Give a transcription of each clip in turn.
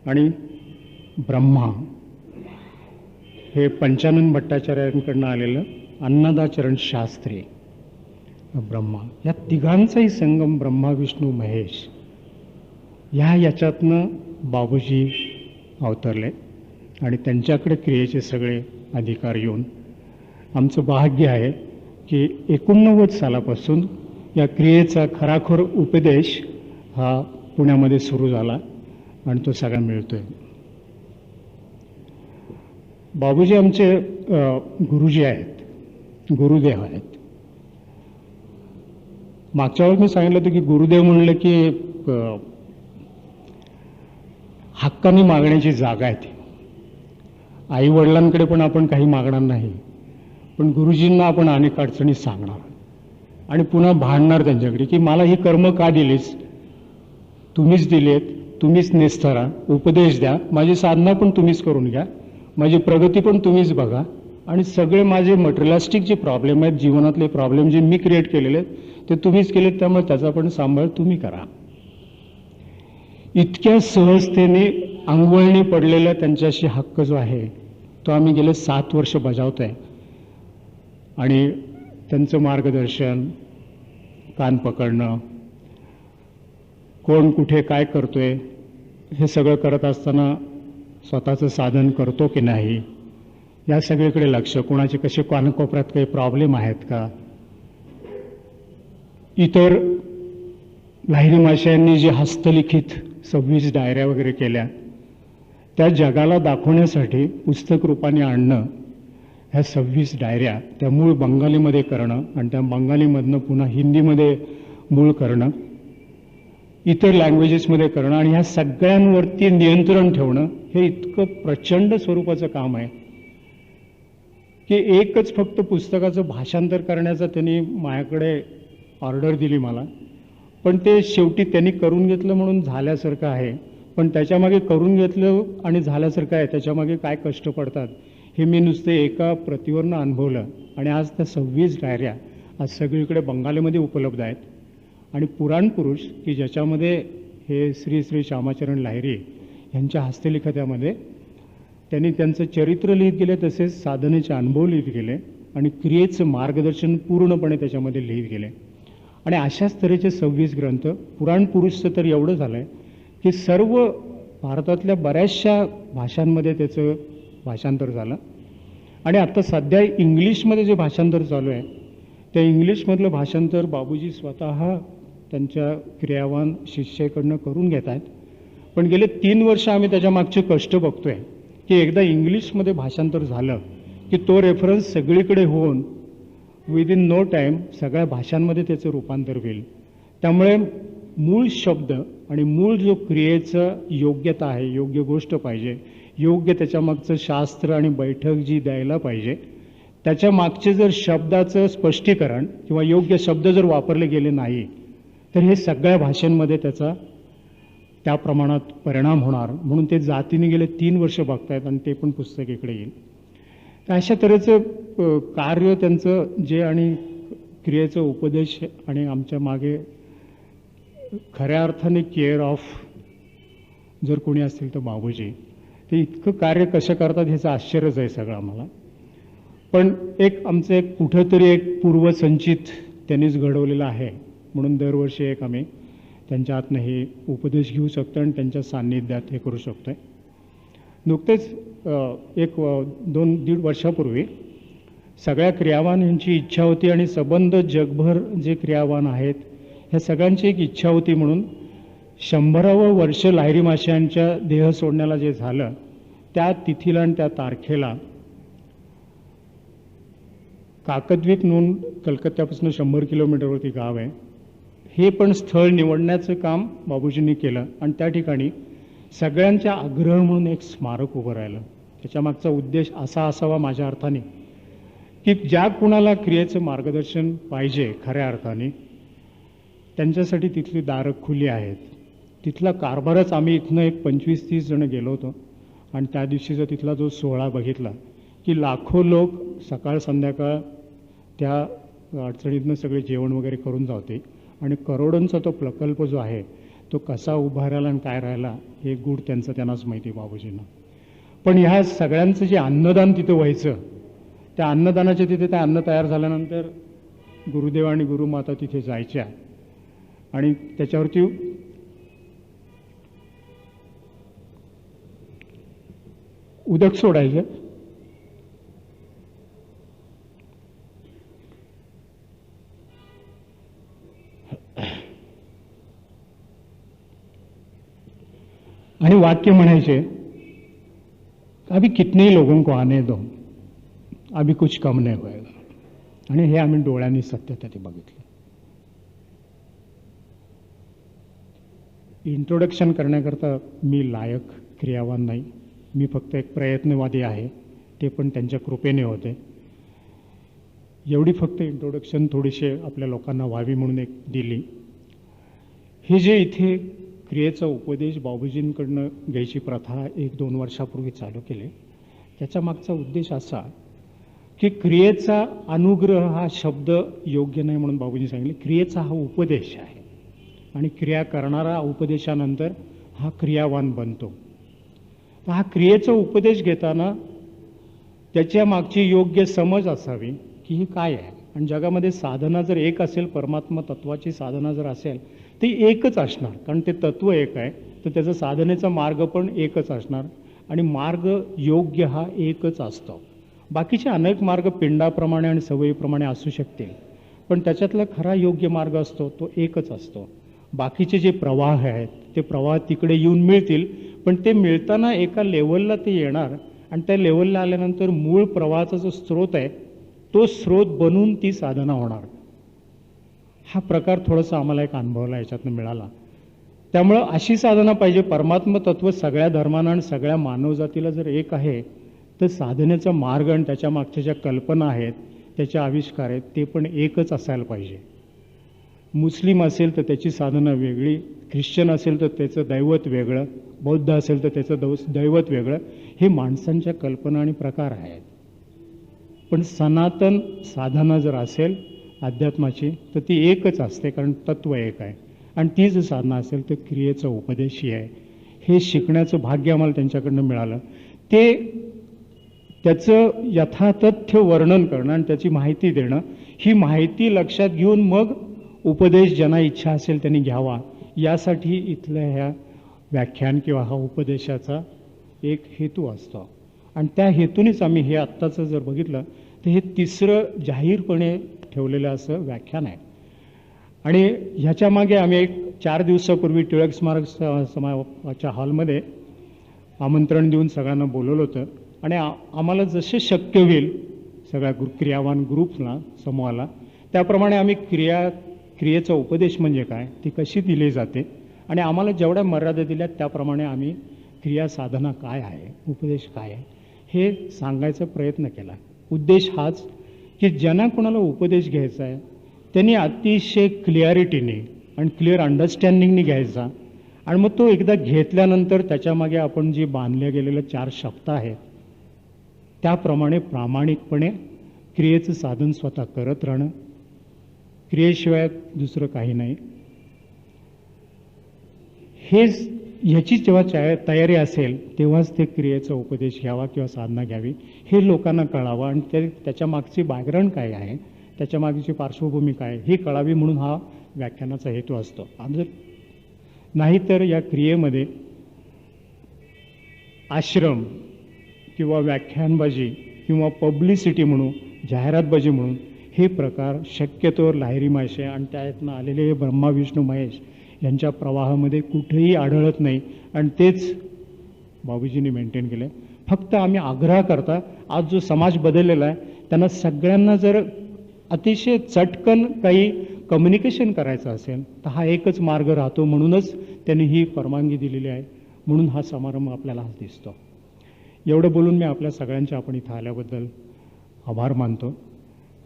आणि ब्रह्मा हे पंचानन भट्टाचार्यांकडनं आलेलं अन्नदाचरण शास्त्री ब्रह्मा, या तिघांचाही संगम ब्रह्मा विष्णू महेश याच्यातनं बाबूजी अवतरले आणि त्यांच्याकडे क्रियेचे सगळे अधिकार येऊन आमचं भाग्य आहे की 89 सालापासून या क्रियेचा खराखोर उपदेश हा पुण्यामध्ये सुरू झाला आणि तो सगळा मिळतोय. बाबूजी आमचे गुरुजी आहेत, गुरुदेव आहेत. मागच्या वेळेस मी सांगितलं होतं की गुरुदेव म्हणलं की हक्काने मागण्याची जागा आहे ती. आई वडिलांकडे पण आपण काही मागणार नाही, पण गुरुजींना आपण अनेक अडचणी सांगणार आणि पुन्हा भांडणार त्यांच्याकडे की मला ही कर्म का दिलीस, तुम्हीच दिलेत, तुम्हीच नेस्तरा, उपदेश द्या, माझी साधना पण तुम्हीच करून घ्या, माझी प्रगती पण तुम्हीच बघा आणि सगळे माझे मटेरियलिस्टिक जे प्रॉब्लेम आहेत, जीवनातले प्रॉब्लेम जे मी क्रिएट केलेले आहेत ते तुम्हीच केलेत, त्यामुळे त्याचा पण सांभाळ तुम्ही करा. इतक्या सहजतेने अंगवळणी पडलेला त्यांच्याशी हक्क जो आहे तो आम्ही गेले 7 वर्ष बजावतोय आणि त्यांचं मार्गदर्शन, कान पकडणं, कोण कुठे काय करतोय हे सगळं करत असताना स्वतःचं साधन करतो की नाही या सगळीकडे लक्ष, कोणाचे कसे कानकोपऱ्यात काही प्रॉब्लेम आहेत का. इतर लाहिरी माशांनी जे हस्तलिखित 26 डायऱ्या वगैरे केल्या त्या जगाला दाखवण्यासाठी पुस्तक रूपाने आणणं, ह्या 26 डायऱ्या त्या मूळ बंगालीमध्ये करणं आणि त्या बंगालीमधनं पुन्हा हिंदीमध्ये मूळ करणं, इतर लँग्वेजेसमध्ये करणं आणि ह्या सगळ्यांवरती नियंत्रण ठेवणं हे इतकं प्रचंड स्वरूपाचं काम आहे की एकच फक्त पुस्तकाचं भाषांतर करण्याचा त्यांनी माझ्याकडे ऑर्डर दिली मला, पण ते शेवटी त्यांनी करून घेतलं म्हणून झाल्यासारखं आहे. पण त्याच्यामागे करून घेतलं आणि झाल्यासारखं आहे त्याच्यामागे काय कष्ट पडतात हे मी नुसते एका प्रतिवरनं अनुभवलं. आणि आज त्या 26 डायऱ्या आज सगळीकडे बंगालीमध्ये उपलब्ध आहेत. आणि पुराण पुरुष की ज्याच्यामध्ये हे श्री श्री श्यामाचरण लाहिरी यांच्या हस्तलिखितामध्ये त्यांनी त्यांचं चरित्र लिहित गेले, तसेच साधनेचे अनुभव लिहित गेले आणि क्रियेचं मार्गदर्शन पूर्णपणे त्याच्यामध्ये लिहित गेले. आणि अशाच तऱ्हेचे 26 ग्रंथ. पुराण पुरुषचं तर एवढं झालं आहे की सर्व भारतातल्या बऱ्याचशा भाषांमध्ये त्याचं भाषांतर झालं. आणि आता सध्या इंग्लिशमध्ये जे भाषांतर चालू आहे त्या इंग्लिशमधलं भाषांतर बाबूजी स्वतः त्यांच्या क्रियावान शिष्याकडनं करून घेत आहेत. पण गेले 3 वर्ष आम्ही त्याच्या मागचे कष्ट बघतोय की एकदा इंग्लिशमध्ये भाषांतर झालं की तो रेफरन्स सगळीकडे होऊन विदिन नो टाईम सगळ्या भाषांमध्ये त्याचं रूपांतर होईल. त्यामुळे मूळ शब्द आणि मूळ जो क्रियेचं योग्यता आहे, योग्य गोष्ट पाहिजे, योग्य त्याच्यामागचं शास्त्र आणि बैठक जी द्यायला पाहिजे, त्याच्या मागचे जर शब्दाचं स्पष्टीकरण किंवा योग्य शब्द जर वापरले गेले नाही तर हे सगळ्या भाषांमध्ये त्याचा त्या प्रमाणात परिणाम होणार. म्हणून ते जातीने गेले 3 वर्ष बघतायत आणि ते पण पुस्तक इकडे येईल. तर अशा तऱ्हेचं कार्य त्यांचं जे आणि क्रियेचं उपदेश आणि आमच्या मागे खऱ्या अर्थाने केअर ऑफ जर कोणी असतील तर बाबूजी. ते इतकं कार्य कसं करतात ह्याचं आश्चर्यच आहे सगळं आम्हाला. पण आमचं एक कुठंतरी एक पूर्वसंचित त्यांनीच घडवलेलं आहे म्हणून दरवर्षी आम्ही त्यांच्या हातनं हे उपदेश घेऊ शकतो आणि त्यांच्या सान्निध्यात हे करू शकतो. नुकतेच 1-2 वर्षापूर्वी सगळ्या क्रियावान यांची इच्छा होती आणि संबंध जगभर जे क्रियावान आहेत ह्या सगळ्यांची एक इच्छा होती म्हणून 100वं वर्ष लाहिरी माशांच्या देह सोडण्याला जे झालं त्या तिथीला आणि त्या तारखेला काकद्वीप म्हणून कलकत्त्यापासून 100 किलोमीटरवरती गाव आहे, हे पण स्थळ निवडण्याचं काम बाबूजींनी केलं आणि त्या ठिकाणी सगळ्यांच्या आग्रह म्हणून एक स्मारक उभं राहिलं. त्याच्यामागचा उद्देश असा असावा माझ्या अर्थाने की ज्या कुणाला क्रियेचं मार्गदर्शन पाहिजे खऱ्या अर्थाने त्यांच्यासाठी तिथली दारं खुली आहेत. तिथला कारभारच आम्ही इथनं 25-30 जण गेलो होतो आणि त्या दिवशीचा तिथला जो सोहळा बघितला की लाखो लोक सकाळ संध्याकाळ त्या अडचणीतनं सगळे जेवण वगैरे करून जाते आणि करोडोंचा तो प्रकल्प जो आहे तो कसा उभा राहिला आणि काय राहिला हे गूढ त्यांचं त्यांनाच माहिती बाबूजींना. पण ह्या सगळ्यांचं जे अन्नदान तिथं व्हायचं, त्या अन्नदानाच्या तिथे ते अन्न तयार झाल्यानंतर गुरुदेव आणि गुरुमाता तिथे जायच्या आणि त्याच्यावरती उदक सोडायचं. आणि वाक्य म्हणायचे, अभी कितने ही लोगों को आने दो, अभी कुछ कम नहीं होएगा. आणि हे आम्ही डोळ्यांनी सत्यता ते बघितलं. इंट्रोडक्शन करण्याकरता मी लायक क्रियावान नाही, मी फक्त एक प्रयत्नवादी आहे, ते पण त्यांच्या कृपेने होते. एवढी फक्त इंट्रोडक्शन थोडीशी आपल्या लोकांना व्हावी म्हणून एक दिली. हे जे इथे क्रियेचा उपदेश बाबूजींकडनं घ्यायची प्रथा 1-2 वर्षापूर्वी चालू केली, त्याच्या मागचा उद्देश असा की क्रियेचा अनुग्रह हा शब्द योग्य नाही म्हणून बाबूजी सांगितले. क्रियेचा हा उपदेश आहे आणि क्रिया करणारा उपदेशानंतर हा क्रियावान बनतो. तर हा क्रियेचा उपदेश घेताना त्याच्या मागची योग्य समज असावी की ही काय आहे. आणि जगामध्ये साधना जर एक असेल, परमात्मा तत्वाची साधना जर असेल, ती एकच असणार, कारण ते तत्व एक आहे. तर त्याचा साधनेचा मार्ग पण एकच असणार आणि मार्ग योग्य हा एकच असतो. बाकीचे अनेक मार्ग पिंडाप्रमाणे आणि सवयीप्रमाणे असू शकतील, पण त्याच्यातला खरा योग्य मार्ग असतो तो एकच असतो. बाकीचे जे प्रवाह आहेत ते प्रवाह तिकडे येऊन मिळतील, पण ते मिळताना एका लेवलला ते येणार आणि त्या लेवलला आल्यानंतर मूळ प्रवाहाचा जो स्रोत आहे तो स्रोत बनून ती साधना होणार. हा प्रकार थोडासा आम्हाला एक अनुभवला याच्यातनं मिळाला. त्यामुळं अशी साधना पाहिजे. परमात्मा तत्व सगळ्या धर्मांना आणि सगळ्या मानवजातीला जर एक आहे, तर साधनेचा मार्ग आणि त्याच्या मागच्या ज्या कल्पना आहेत, त्याचे आविष्कार आहेत, ते पण एकच असायला पाहिजे. मुस्लिम असेल तर त्याची साधना वेगळी, ख्रिश्चन असेल तर त्याचं दैवत वेगळं, बौद्ध असेल तर त्याचं दैवत वेगळं. हे माणसांच्या कल्पना आणि प्रकार आहेत. पण सनातन साधना जर असेल अध्यात्माची तर ती एकच असते, कारण तत्व एक आहे. आणि ती जर साधना असेल तर क्रियेचा उपदेशही आहे. हे शिकण्याचं भाग्य आम्हाला त्यांच्याकडनं मिळालं. ते त्याचं यथातथ्य वर्णन करणं आणि त्याची माहिती देणं, ही माहिती लक्षात घेऊन मग उपदेश ज्यांना इच्छा असेल त्यांनी घ्यावा, यासाठी इथल्या ह्या व्याख्यान किंवा हा उपदेशाचा एक हेतू असतो. आणि त्या हेतूनेच आम्ही हे आत्ताचं जर बघितलं तर हे तिसरं जाहीरपणे ठेवलेलं असं व्याख्यान आहे. आणि ह्याच्या मागे आम्ही एक 4 दिवसापूर्वी टिळक स्मारक समाजाच्या हॉलमध्ये आमंत्रण देऊन सगळ्यांना बोलवलं होतं. आणि आम्हाला जसे शक्य होईल सगळ्या क्रियावान ग्रुपला, समूहाला, त्याप्रमाणे आम्ही क्रियेचा उपदेश म्हणजे काय, ती कशी दिली जाते, आणि आम्हाला जेवढ्या मर्यादा दिल्या त्याप्रमाणे आम्ही क्रिया साधना काय आहे, उपदेश काय आहे, हे सांगायचा प्रयत्न केला. उद्देश हाच की ज्यांना कोणाला उपदेश घ्यायचा आहे त्यांनी अतिशय क्लिअरिटीने आणि क्लिअर अंडरस्टँडिंगने घ्यायचा. आणि मग तो एकदा घेतल्यानंतर त्याच्यामागे आपण जी बांधल्या गेलेल्या 4 शब्द आहेत त्याप्रमाणे प्रामाणिकपणे क्रियेचं साधन स्वतः करत राहणं, क्रियेशिवाय दुसरं काही नाही. ह्याची जेव्हा तयारी असेल तेव्हाच ते क्रियेचा उपदेश घ्यावा किंवा साधना घ्यावी, हे लोकांना कळावं. आणि त्याच्या मागची बॅकग्राऊंड काय आहे, त्याच्या मागची पार्श्वभूमी काय ही कळावी म्हणून हा व्याख्यानाचा हेतू असतो. आणि नाहीतर या क्रियेमध्ये आश्रम किंवा व्याख्यानबाजी किंवा पब्लिसिटी म्हणून, जाहिरातबाजी म्हणून हे प्रकार शक्यतोवर लाहिरी मासे आणि त्यातनं आलेले ब्रह्मा विष्णू महेश यांच्या प्रवाहामध्ये कुठेही आढळत नाही. आणि तेच बाबूजींनी मेंटेन केलं. फक्त आम्ही आग्रह करता, आज जो समाज बदललेला आहे त्यांना सगळ्यांना जर अतिशय चटकन काही कम्युनिकेशन करायचं असेल तर हा एकच मार्ग राहतो. म्हणूनच त्यांनी ही परवानगी दिलेली आहे. म्हणून हा समारंभ आपल्याला दिसतो. एवढं बोलून मी आपल्या सगळ्यांच्या आपण इथं आल्याबद्दल आभार मानतो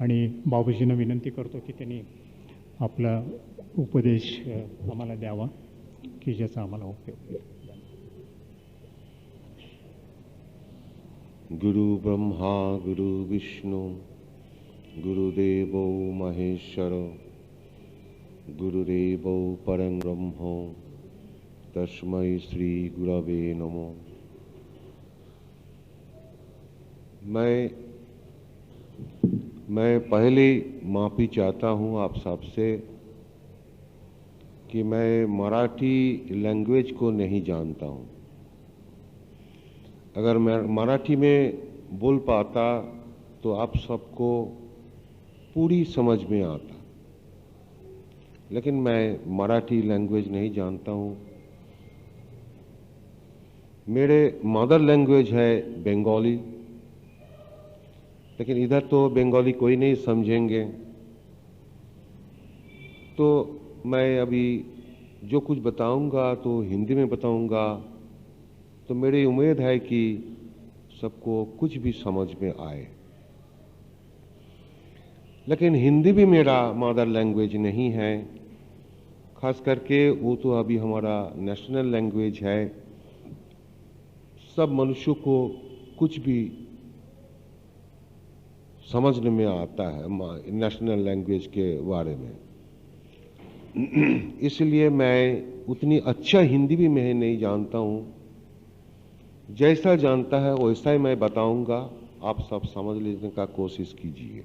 आणि बाबूजींना विनंती करतो की त्यांनी आपला उपदेश आम्हाला द्यावा की ज्याचा आम्हाला उपयोग होईल. गुरु ब्रह्मा गुरु विष्णू गुरुदेवो महेश्वर गुरुदेवो परं ब्रह्म तस्मै श्री गुरवे नमो। मैं पहले माफ़ी चाहता हूँ आप सबसे कि मैं मराठी लैंग्वेज को नहीं जानता हूँ। अगर मैं मराठी में बोल पाता तो आप सबको पूरी समझ में आता, लेकिन मैं मराठी लैंग्वेज नहीं जानता हूँ। मेरे मदर लैंग्वेज है बंगाली, लेकिन इधर तो बंगाली कोई नहीं समझेंगे, तो मैं अभी जो कुछ बताऊंगा तो हिंदी में बताऊंगा, तो मेरी उम्मीद है कि सबको कुछ भी समझ में आए। लेकिन हिंदी भी मेरा मदर लैंग्वेज नहीं है, खास करके वो तो अभी हमारा नेशनल लैंग्वेज है। सब मनुष्यों को कुछ भी समझने में आता है नेशनल लैंग्वेज के बारे में। इसलिए मैं उतनी अच्छा हिंदी भी मैं नहीं जानता हूँ। जैसा जानता है वैसा ही मैं बताऊंगा, आप सब समझ लेने का कोशिश कीजिए।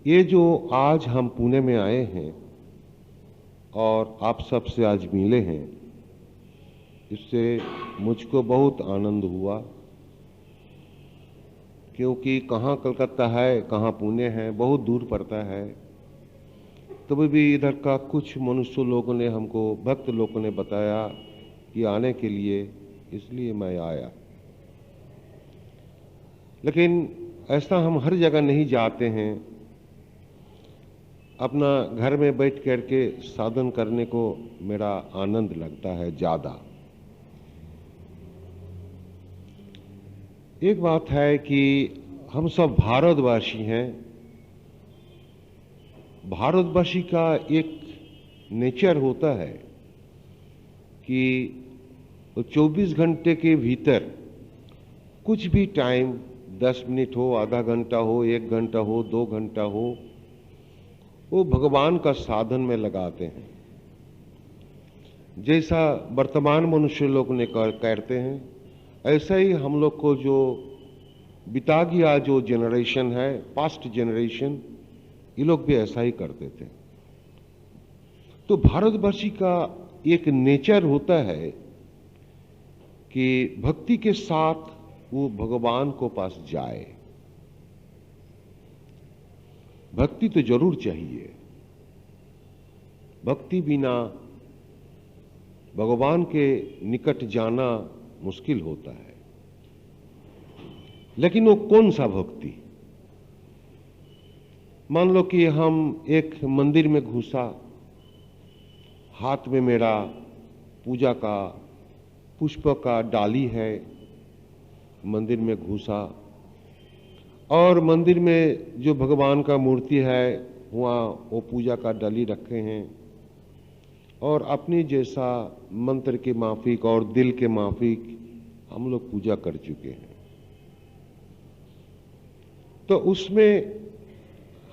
ये जो आज हम पुणे में आए हैं और आप सबसे आज मिले हैं, इससे मुझको बहुत आनंद हुआ, क्योंकि कहाँ कलकत्ता है, कहाँ पुणे है, बहुत दूर पड़ता है। तभी भी इधर का कुछ मनुष्य लोगों ने हमको, भक्त लोगों ने बताया कि आने के लिए, इसलिए मैं आया। लेकिन ऐसा हम हर जगह नहीं जाते हैं। अपना घर में बैठ करके साधन करने को मेरा आनंद लगता है ज़्यादा। एक बात है कि हम सब भारतवासी हैं। भारतवासी का एक नेचर होता है कि 24 घंटे के भीतर कुछ भी टाइम, 10 मिनट हो, आधा घंटा हो, 1 घंटा हो, 2 घंटा हो, वो भगवान का साधन में लगाते हैं। जैसा वर्तमान मनुष्य लोग ने करते हैं, ऐसा ही हम लोग को जो बिता गया जो जनरेशन है, पास्ट जनरेशन, ये लोग भी ऐसा ही करते थे। तो भारतवर्षी का एक नेचर होता है कि भक्ति के साथ वो भगवान को पास जाए। भक्ति तो जरूर चाहिए, भक्ति बिना भगवान के निकट जाना मुश्किल होता है। लेकिन वो कौन सा भक्ति? मान लो कि हम एक मंदिर में घुसा, हाथ में मेरा पूजा का पुष्प का डाली है, मंदिर में घुसा और मंदिर में जो भगवान का मूर्ति है वहाँ वो पूजा का डाली रखे हैं और अपनी जैसा मंत्र के माफिक और दिल के माफिक हम लोग पूजा कर चुके हैं। तो उसमें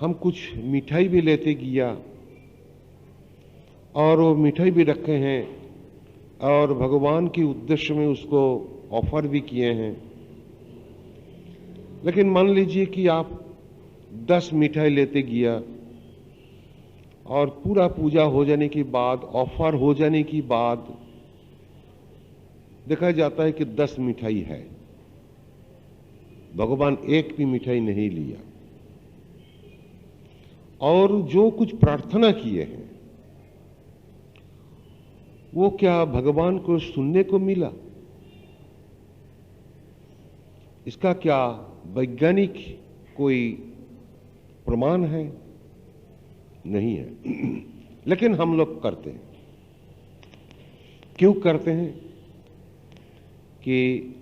हम कुछ मिठाई भी लेते गया और वो मिठाई भी रखे हैं और भगवान के उद्देश्य में उसको ऑफर भी किए हैं। लेकिन मान लीजिए कि आप 10 मिठाई लेते गया और पूरा पूजा हो जाने के बाद, ऑफर हो जाने के बाद देखा जाता है कि 10 मिठाई है, भगवान एक भी मिठाई नहीं लिया। और जो कुछ प्रार्थना किए हैं वो क्या भगवान को सुनने को मिला? इसका क्या वैज्ञानिक कोई प्रमाण है? नहीं है। लेकिन हम लोग करते हैं। क्यों करते हैं? कि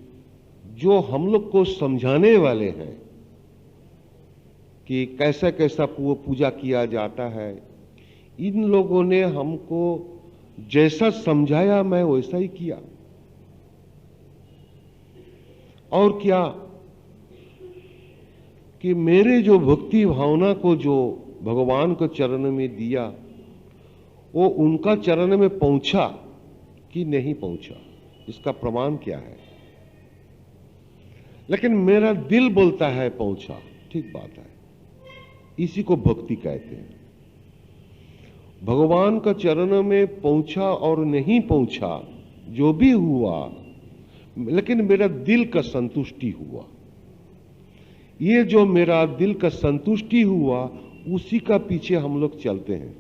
जो हम लोग को समझाने वाले हैं कि कैसा कैसा वो पूजा किया जाता है, इन लोगों ने हमको जैसा समझाया मैं वैसा ही किया। और क्या कि मेरे जो भक्ति भावना को जो भगवान को चरणों में दिया, वो उनका चरण में पहुंचा कि नहीं पहुंचा, इसका प्रमाण क्या है? लेकिन मेरा दिल बोलता है पहुंचा, ठीक बात है। इसी को भक्ति कहते हैं। भगवान का चरण में पहुंचा और नहीं पहुंचा, जो भी हुआ, लेकिन मेरा दिल का संतुष्टि हुआ। ये जो मेरा दिल का संतुष्टि हुआ, उसी का पीछे हम लोग चलते हैं।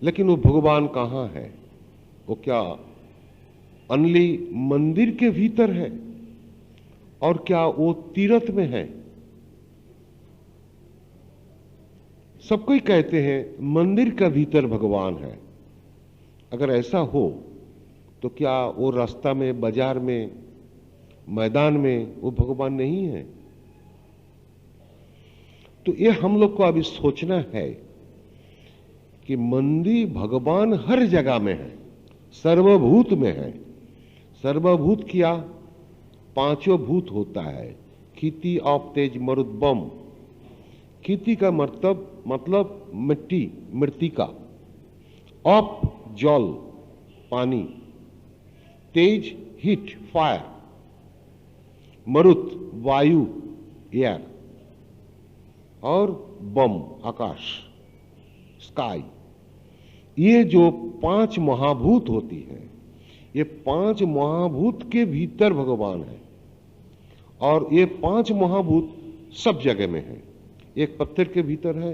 लेकिन वो भगवान कहां है? वो क्या अनली मंदिर के भीतर है? और क्या वो तीर्थ में है? सब कोई कहते हैं मंदिर का भीतर भगवान है। अगर ऐसा हो तो क्या वो रास्ता में, बाजार में, मैदान में वो भगवान नहीं है? तो ये हम लोग को अभी सोचना है कि मंदिर, भगवान हर जगह में है, सर्वभूत में है। सर्वभूत क्या? पांचों भूत होता है। खेती, आप, तेज, मरुत, बम। खेती का मतलब मिट्टी, मृतिका। आप, जल, पानी। तेज, हीट, फायर। मरुत, वायु, एयर। और बम, आकाश, स्काई। ये जो पांच महाभूत होती हैं, ये पांच महाभूत के भीतर भगवान है। और ये पांच महाभूत सब जगह में है। एक पत्थर के भीतर है,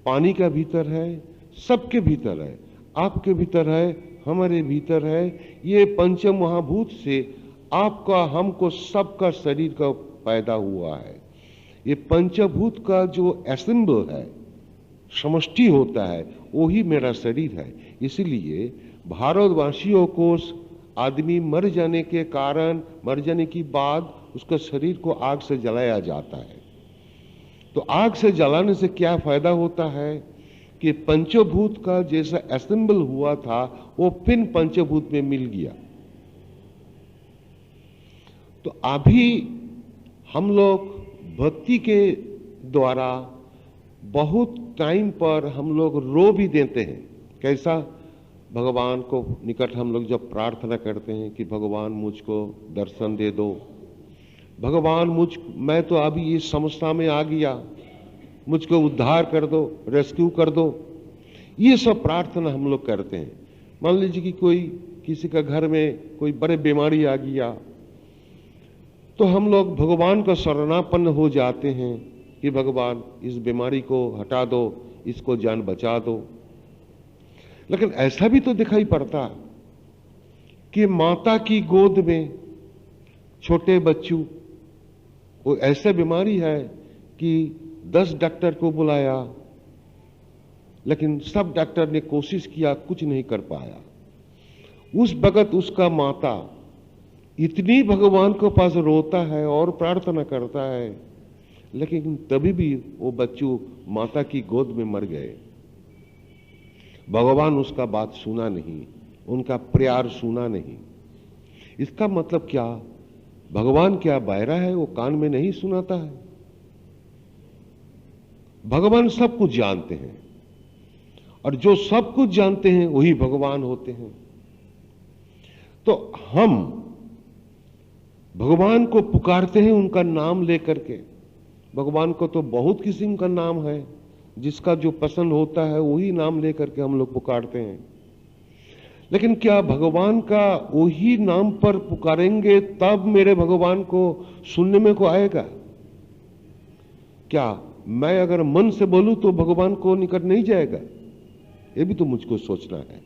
पानी का भीतर है, सबके भीतर है, आपके भीतर है, हमारे भीतर है। ये पंच महाभूत से आपका, हमको, सबका शरीर का पैदा हुआ है। ये पंचभूत का जो असेंबल है, समष्टि होता है, वही मेरा शरीर है। इसलिए भारतवासियों को आदमी मर जाने के कारण, मर जाने की बाद उसका शरीर को आग से जलाया जाता है। तो आग से जलाने से क्या फायदा होता है कि पंचभूत का जैसा असेंबल हुआ था वो फिर पंचभूत में मिल गया। तो अभी हम लोग भक्ति के द्वारा बहुत टाइम पर हम लोग रो भी देते हैं। कैसा? भगवान को निकट हम लोग जब प्रार्थना करते हैं कि भगवान मुझको दर्शन दे दो, भगवान मैं तो अभी इस समस्या में आ गया, मुझको उद्धार कर दो, रेस्क्यू कर दो। ये सब प्रार्थना हम लोग करते हैं। मान लीजिए कि कोई, किसी का घर में कोई बड़े बीमारी आ गया, तो हम लोग भगवान का शरणापन्न हो जाते हैं कि भगवान इस बीमारी को हटा दो, इसको जान बचा दो। लेकिन ऐसा भी तो दिखाई पड़ता कि माता की गोद में छोटे बच्चों को ऐसा बीमारी है कि 10 डॉक्टर को बुलाया, लेकिन सब डॉक्टर ने कोशिश किया, कुछ नहीं कर पाया। उस वक्त उसका माता इतनी भगवान के पास रोता है और प्रार्थना करता है, लेकिन तभी भी वो बच्चों माता की गोद में मर गए। भगवान उसका बात सुना नहीं, उनका प्यार सुना नहीं। इसका मतलब क्या? भगवान क्या बहरा है? वो कान में नहीं सुनाता है? भगवान सब कुछ जानते हैं, और जो सब कुछ जानते हैं वही भगवान होते हैं। तो हम भगवान को पुकारते हैं उनका नाम लेकर के। भगवान को तो बहुत किस्म का नाम है, जिसका जो पसंद होता है वही नाम लेकर के हम लोग पुकारते हैं। लेकिन क्या भगवान का वही नाम पर पुकारेंगे तब मेरे भगवान को सुनने में को आएगा? क्या मैं अगर मन से बोलूं तो भगवान को निकट नहीं जाएगा? ये भी तो मुझको सोचना है।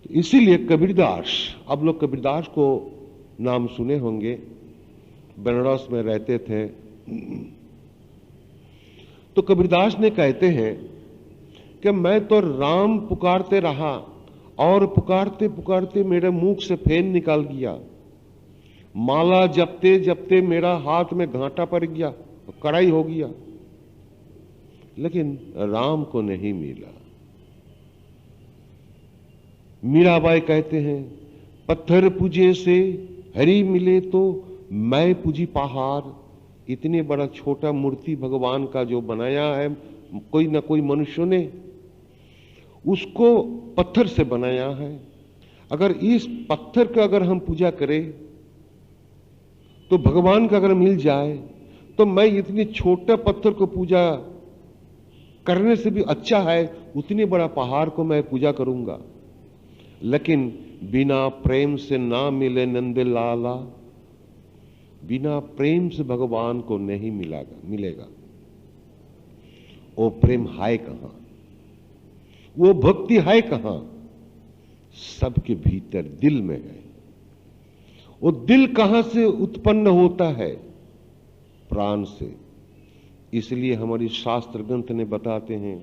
तो इसीलिए कबीरदास, आप लोग कबीरदास को नाम सुने होंगे, बनारस में रहते थे। तो कबीरदास ने कहते हैं कि मैं तो राम पुकारते रहा और पुकारते पुकारते मेरे मुख से फेन निकल गया, माला जपते जपते मेरा हाथ में घाटा पड़ गया, कड़ाई हो गया, लेकिन राम को नहीं मिला। मीराबाई कहते हैं, पत्थर पूजे से हरि मिले तो मैं पूजी पहाड़। इतने बड़ा छोटा मूर्ति भगवान का जो बनाया है कोई ना कोई मनुष्य ने, उसको पत्थर से बनाया है। अगर इस पत्थर का अगर हम पूजा करें तो भगवान का अगर मिल जाए तो मैं इतने छोटे पत्थर को पूजा करने से भी अच्छा है उतने बड़ा पहाड़ को मैं पूजा करूंगा। लेकिन बिना प्रेम से ना मिले नंद लाला, बिना प्रेम से भगवान को नहीं मिलेगा। वो प्रेम है कहां, वो भक्ति है कहां? सबके भीतर दिल में है। वो दिल कहां से उत्पन्न होता है? प्राण से। इसलिए हमारी शास्त्र ग्रंथ ने बताते हैं,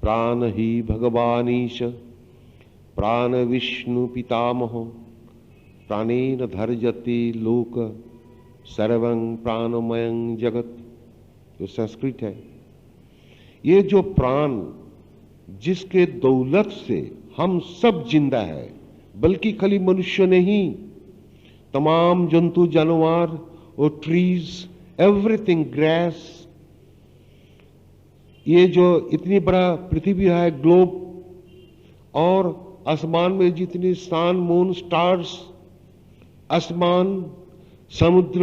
प्राण ही भगवानीश प्राण विष्णु पितामह प्राणेन धर्यति लोक सर्वं प्राणमयं जगत। जो संस्कृत है, ये जो प्राण जिसके दौलत से हम सब जिंदा है, बल्कि खाली मनुष्य नहीं, तमाम जंतु जानवर और ट्रीज, एवरीथिंग, ग्रास, ये जो इतनी बड़ा पृथ्वी है, ग्लोब, और आसमान में जितनी सन, मून, स्टार्स, आसमान, समुद्र,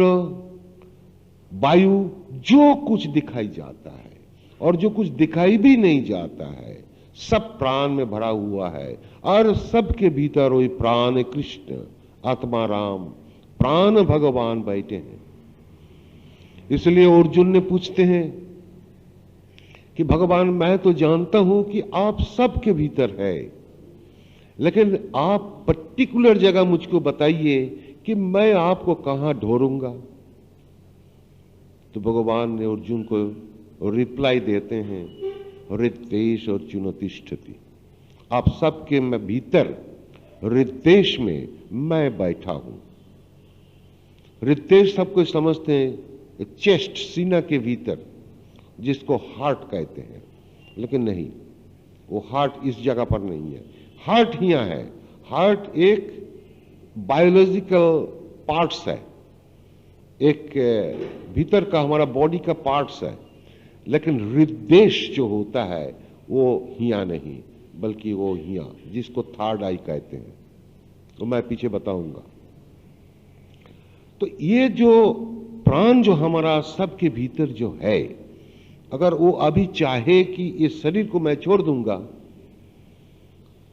वायु, जो कुछ दिखाई जाता है और जो कुछ दिखाई भी नहीं जाता है, सब प्राण में भरा हुआ है। और सबके भीतर वही प्राण कृष्ण, आत्मा राम, प्राण भगवान बैठे हैं। इसलिए अर्जुन ने पूछते हैं कि भगवान, मैं तो जानता हूं कि आप सबके भीतर है, लेकिन आप पर्टिकुलर जगह मुझको बताइए कि मैं आपको कहां ढूंढूंगा। तो भगवान ने अर्जुन को रिप्लाई देते हैं, हृदेश अर्जुन तिष्ठति। आप सबके मैं भीतर हृदेश में मैं बैठा हूं। हृदेश सबको समझते हैं चेस्ट, सीना के भीतर, जिसको हार्ट कहते हैं, लेकिन नहीं, वो हार्ट इस जगह पर नहीं है। हार्ट यहां है। हार्ट एक बायोलॉजिकल पार्ट्स है, एक भीतर का हमारा बॉडी का पार्ट्स है। लेकिन हृदेश जो होता है वो हिया नहीं, बल्कि वो हिया, जिसको थर्ड आई कहते हैं, तो मैं पीछे बताऊंगा। तो ये जो प्राण जो हमारा सबके भीतर जो है, अगर वो अभी चाहे कि इस शरीर को मैं छोड़ दूंगा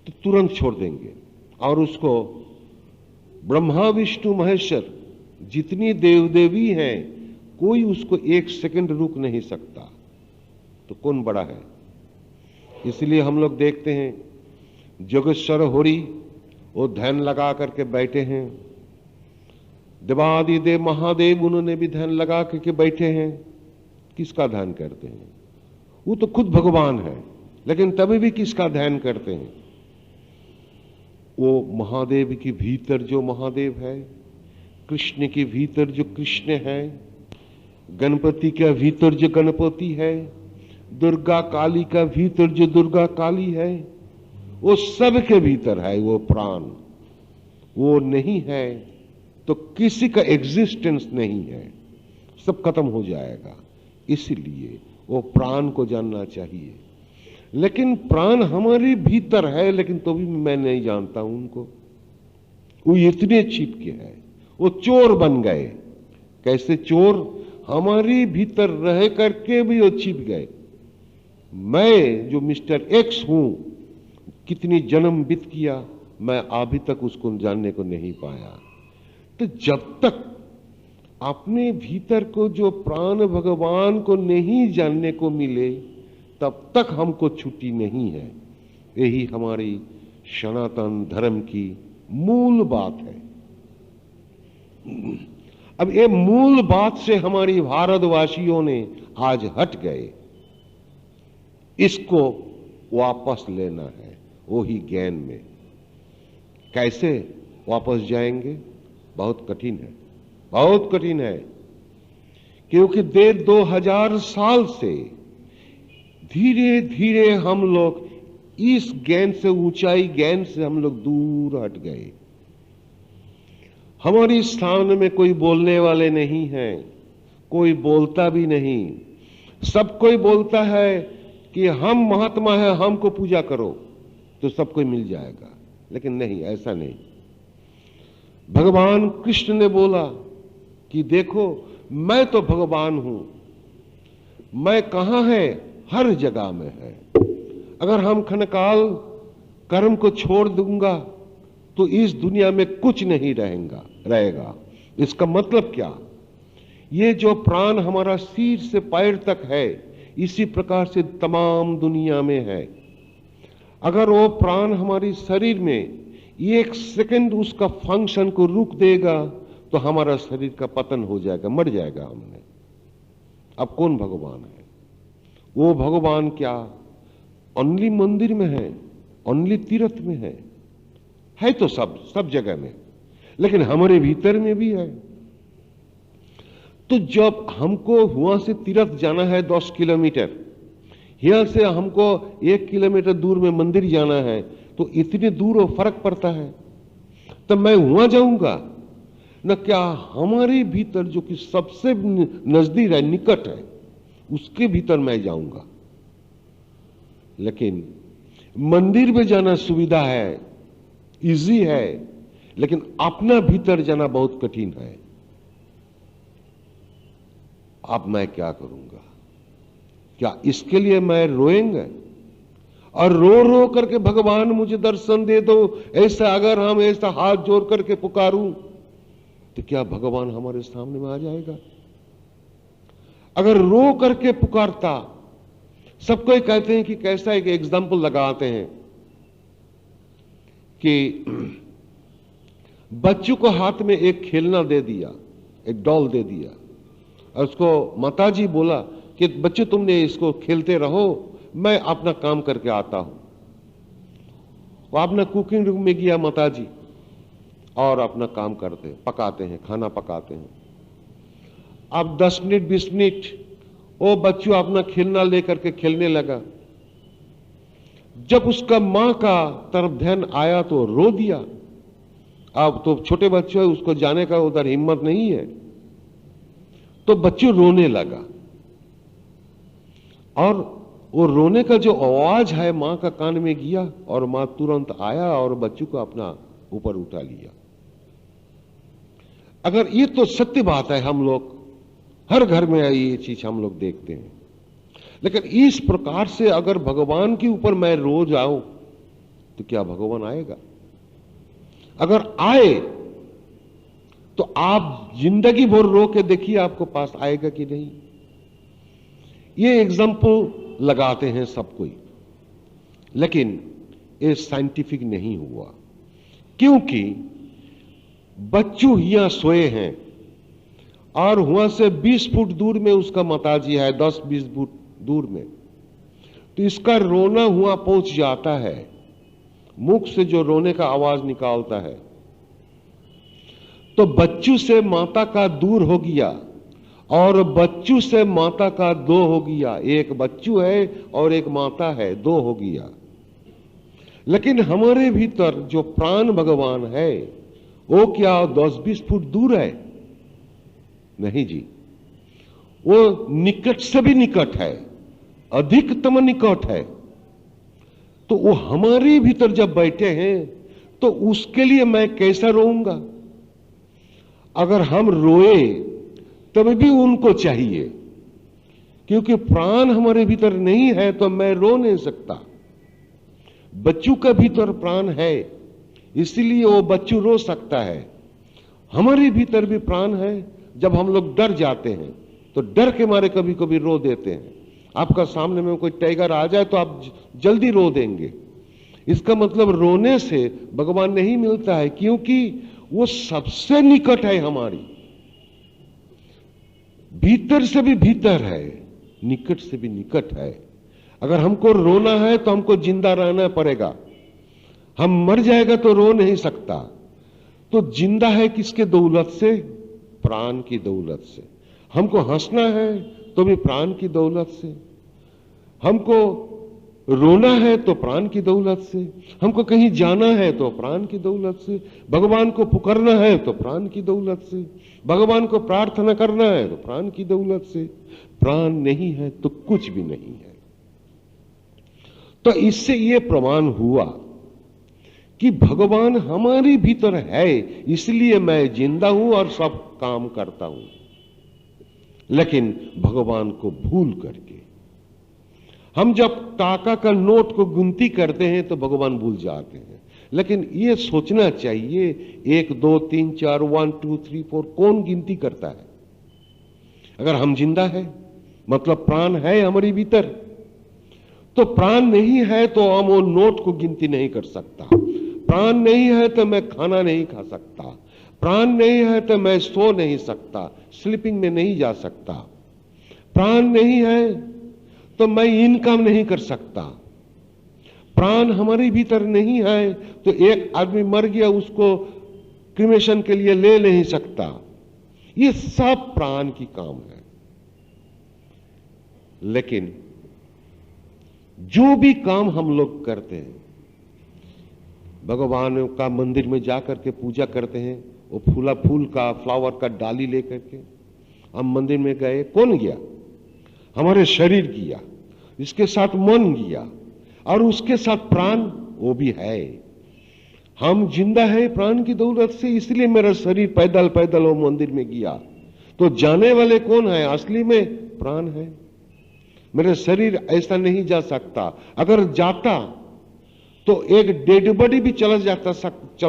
तो तुरंत छोड़ देंगे। और उसको ब्रह्मा विष्णु महेश्वर जितनी देव देवी हैं, कोई उसको एक सेकंड रुक नहीं सकता। तो कौन बड़ा है? इसलिए हम लोग देखते हैं जोगेश्वर होरी, वो ध्यान लगा करके बैठे हैं। देवादिदेव महादेव, उन्होंने भी ध्यान लगा करके बैठे हैं। किसका ध्यान करते हैं? वो तो खुद भगवान है, लेकिन तभी भी किसका ध्यान करते हैं? वो महादेव के भीतर जो महादेव है, कृष्ण के भीतर जो कृष्ण है, गणपति के भीतर जो गणपति है, दुर्गा काली का भीतर जो दुर्गा काली है, वो सबके भीतर है वो प्राण। वो नहीं है तो किसी का एग्जिस्टेंस नहीं है, सब खत्म हो जाएगा। इसलिए वो प्राण को जानना चाहिए। लेकिन प्राण हमारे भीतर है, लेकिन तो भी मैं नहीं जानता हूं उनको। वो इतने छिप के है, वो चोर बन गए। कैसे चोर? हमारे भीतर रह करके भी वो छिप गए। मैं जो मिस्टर एक्स हूं, कितनी जन्म बीत किया, मैं अभी तक उसको जानने को नहीं पाया। तो जब तक अपने भीतर को जो प्राण भगवान को नहीं जानने को मिले, तब तक हमको छुट्टी नहीं है। यही हमारी सनातन धर्म की मूल बात है। अब ये मूल बात से हमारी भारतवासियों ने आज हट गए। इसको वापस लेना है, वही ज्ञान में। कैसे वापस जाएंगे? बहुत कठिन है, बहुत कठिन है। क्योंकि 2000 साल से धीरे धीरे हम लोग इस ज्ञान से, ऊंचाई ज्ञान से हम लोग दूर हट गए। हमारे स्थान में कोई बोलने वाले नहीं हैं, कोई बोलता भी नहीं। सब कोई बोलता है कि हम महात्मा है, हमको पूजा करो तो सब कोई मिल जाएगा। लेकिन नहीं, ऐसा नहीं। भगवान कृष्ण ने बोला कि देखो मैं तो भगवान हूं, मैं कहां है, हर जगह में है। अगर हम खनकाल कर्म को छोड़ दूंगा तो इस दुनिया में कुछ नहीं रहेगा। इसका मतलब क्या? ये जो प्राण हमारा सिर से पैर तक है, इसी प्रकार से तमाम दुनिया में है। अगर वो प्राण हमारे शरीर में एक सेकंड उसका फंक्शन को रुक देगा तो हमारा शरीर का पतन हो जाएगा, मर जाएगा हमने। अब कौन भगवान है? वो भगवान क्या ओनली मंदिर में है, ओनली तीर्थ में है तो सब जगह में, लेकिन हमारे भीतर में भी है। तो जब हमको वहां से तीर्थ जाना है 10 किलोमीटर, यहां से हमको 1 किलोमीटर दूर में मंदिर जाना है, तो इतने दूर वो फर्क पड़ता है, तब मैं वहां जाऊंगा न? क्या हमारे भीतर जो कि सबसे नजदीक है, निकट है, उसके भीतर मैं जाऊंगा। लेकिन मंदिर में जाना सुविधा है, इजी है, लेकिन अपना भीतर जाना बहुत कठिन है। अब मैं क्या करूंगा? क्या इसके लिए मैं रोएंगे और रो रो करके भगवान मुझे दर्शन दे दो, ऐसा अगर हम ऐसा हाथ जोड़ करके पुकारूं तो क्या भगवान हमारे सामने में आ जाएगा? अगर रो करके पुकारता, सब कोई कहते हैं कि कैसा एक एग्जाम्पल लगाते हैं कि बच्चों को हाथ में एक खेलना दे दिया, एक डॉल दे दिया, और उसको माताजी बोला कि बच्चे तुमने इसको खेलते रहो, मैं अपना काम करके आता हूं। वो अपना कुकिंग रूम में गया माताजी और अपना काम करते हैं, पकाते हैं, खाना पकाते हैं। अब 10 मिनट 20 मिनट वो बच्चों अपना खेलना लेकर के खेलने लगा। जब उसका मां का तरफ ध्यान आया तो रो दिया। अब तो छोटे बच्चे हैं, उसको जाने का उधर हिम्मत नहीं है, तो बच्चों रोने लगा। और वो रोने का जो आवाज है मां का कान में गया और मां तुरंत आया और बच्चों को अपना ऊपर उठा लिया। अगर ये तो सत्य बात है, हम लोग हर घर में ये चीज हम लोग देखते हैं। लेकिन इस प्रकार से अगर भगवान के ऊपर मैं रो जाऊं तो क्या भगवान आएगा? अगर आए तो आप जिंदगी भर रो के देखिए आपको पास आएगा कि नहीं। ये एग्जाम्पल लगाते हैं सब कोई, लेकिन ये साइंटिफिक नहीं हुआ, क्योंकि बच्चों यहां सोए हैं और वहां से 20 फुट दूर में उसका माताजी है, 10-20 फुट दूर में, तो इसका रोना हुआ पहुंच जाता है, मुख से जो रोने का आवाज निकालता है, तो बच्चों से माता का दूर हो गया और बच्चों से माता का 2 हो गया। एक बच्चू है और एक माता है, 2 हो गया। लेकिन हमारे भीतर जो प्राण भगवान है वो क्या 10-20 फुट दूर है? नहीं जी, वो निकट से भी निकट है, अधिकतम निकट है। तो वो हमारे भीतर जब बैठे हैं तो उसके लिए मैं कैसा रोऊंगा? अगर हम रोए तब भी उनको चाहिए, क्योंकि प्राण हमारे भीतर नहीं है तो मैं रो नहीं सकता। बच्चों का भीतर प्राण है, इसलिए वो बच्चू रो सकता है। हमारे भीतर भी प्राण है। जब हम लोग डर जाते हैं तो डर के मारे कभी कभी रो देते हैं। आपका सामने में कोई टाइगर आ जाए तो आप जल्दी रो देंगे। इसका मतलब रोने से भगवान नहीं मिलता है, क्योंकि वो सबसे निकट है, हमारी भीतर से भी भीतर है, निकट से भी निकट है। अगर हमको रोना है तो हमको जिंदा रहना पड़ेगा, हम मर जाएगा तो रो नहीं सकता। तो जिंदा है किसके दौलत से? प्राण की दौलत से। हमको हंसना है तो भी प्राण की दौलत से, हमको रोना है तो प्राण की दौलत से, हमको कहीं जाना है तो प्राण की दौलत से, भगवान को पुकारना है तो प्राण की दौलत से, भगवान को प्रार्थना करना है तो प्राण की दौलत से। प्राण नहीं है तो कुछ भी नहीं है। तो इससे ये प्रमाण हुआ कि भगवान हमारे भीतर है, इसलिए मैं जिंदा हूं और सब काम करता हूं। लेकिन भगवान को भूल करके हम जब टाका का नोट को गिनती करते हैं तो भगवान भूल जाते हैं। लेकिन ये सोचना चाहिए 1 2 3 4 1 2 3 4 कौन गिनती करता है? अगर हम जिंदा है मतलब प्राण है हमारे भीतर, तो प्राण नहीं है तो हम वो नोट को गिनती नहीं कर सकता। प्राण नहीं है तो मैं खाना नहीं खा सकता। प्राण नहीं है तो मैं सो नहीं सकता, स्लीपिंग में नहीं जा सकता। प्राण नहीं है तो मैं इनकम नहीं कर सकता। प्राण हमारे भीतर नहीं है तो एक आदमी मर गया उसको क्रिमेशन के लिए ले नहीं सकता। ये सब प्राण की काम है। लेकिन जो भी काम हम लोग करते हैं, भगवान का मंदिर में जाकर के पूजा करते हैं, वो फूल का फ्लावर का डाली लेकर के हम मंदिर में गए, कौन गया? हमारे शरीर गया, इसके साथ मन गया और उसके साथ प्राण वो भी है। हम जिंदा है प्राण की दौलत से, इसलिए मेरा शरीर पैदल पैदल वो मंदिर में गया। तो जाने वाले कौन है? असली में प्राण है। मेरा शरीर ऐसा नहीं जा सकता। अगर जाता तो एक डेड बॉडी भी चला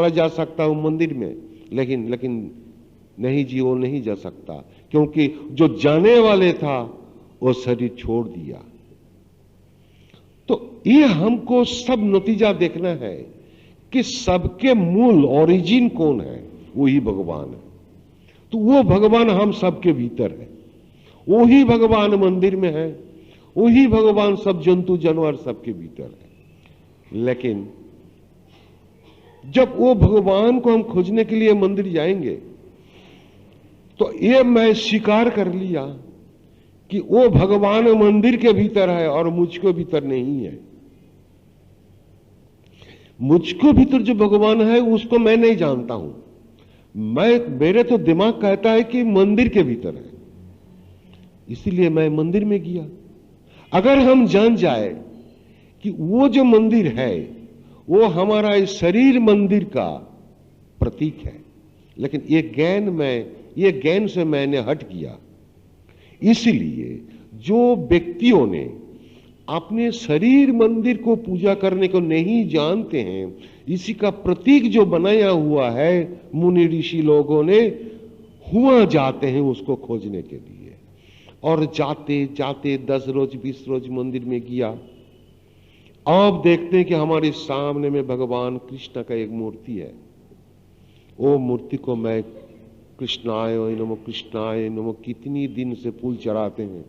जा सकता हूं मंदिर में, लेकिन नहीं जी, वो नहीं जा सकता, क्योंकि जो जाने वाले था वो शरीर छोड़ दिया। तो ये हमको सब नतीजा देखना है कि सबके मूल ओरिजिन कौन है? वही भगवान है। तो वो भगवान हम सबके भीतर है, वही भगवान मंदिर में है, वही भगवान सब जंतु जानवर सबके भीतर है। लेकिन जब वो भगवान को हम खोजने के लिए मंदिर जाएंगे तो ये मैं स्वीकार कर लिया कि वो भगवान मंदिर के भीतर है और मुझको भीतर नहीं है। मुझको भीतर जो भगवान है उसको मैं नहीं जानता हूं। मेरे तो दिमाग कहता है कि मंदिर के भीतर है, इसीलिए मैं मंदिर में गया। अगर हम जान जाए कि वो जो मंदिर है वो हमारा इस शरीर मंदिर का प्रतीक है, लेकिन ये ज्ञान से मैंने हट गया। इसलिए जो व्यक्तियों ने अपने शरीर मंदिर को पूजा करने को नहीं जानते हैं, इसी का प्रतीक जो बनाया हुआ है मुनि ऋषि लोगों ने, हुआ जाते हैं उसको खोजने के लिए। और जाते जाते 10 रोज 20 रोज मंदिर में गया। अब देखते हैं कि हमारे सामने में भगवान कृष्ण का एक मूर्ति है। वो मूर्ति को मैं कृष्णाय नमो कितनी दिन से फूल चढ़ाते हैं,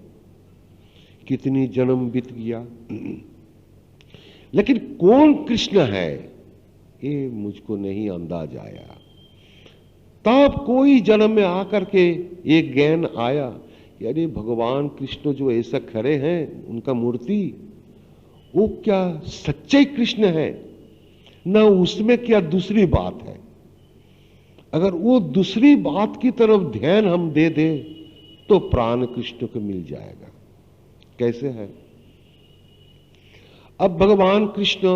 कितनी जन्म बीत गया, लेकिन कौन कृष्ण है ये मुझको नहीं अंदाज आया। तब कोई जन्म में आकर के एक ज्ञान आया कि अरे भगवान कृष्ण जो ऐसा खड़े हैं, उनका मूर्ति, वो क्या सच्चे कृष्ण है ना, उसमें क्या दूसरी बात है? अगर वो दूसरी बात की तरफ ध्यान हम दे दे तो प्राण कृष्ण को मिल जाएगा। कैसे है? अब भगवान कृष्ण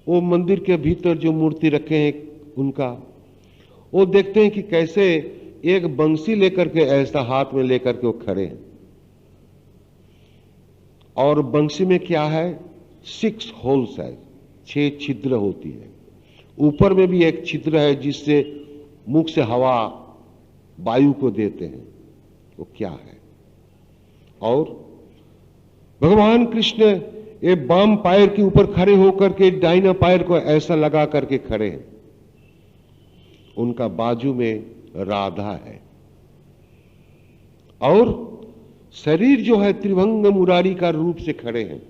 वो मंदिर के भीतर जो मूर्ति रखे हैं उनका, वो देखते हैं कि कैसे एक बंसी लेकर के ऐसा हाथ में लेकर के वो खड़े हैं, और बंसी में क्या है? 6 होल्स है, 6 छिद्र होती है। ऊपर में भी एक छिद्र है जिससे मुख से हवा वायु को देते हैं। वो क्या है? और भगवान कृष्ण ये बाम पैर के ऊपर खड़े होकर के दाहिना पैर को ऐसा लगा करके खड़े हैं। उनका बाजू में राधा है और शरीर जो है त्रिभंग मुरारी का रूप से खड़े हैं।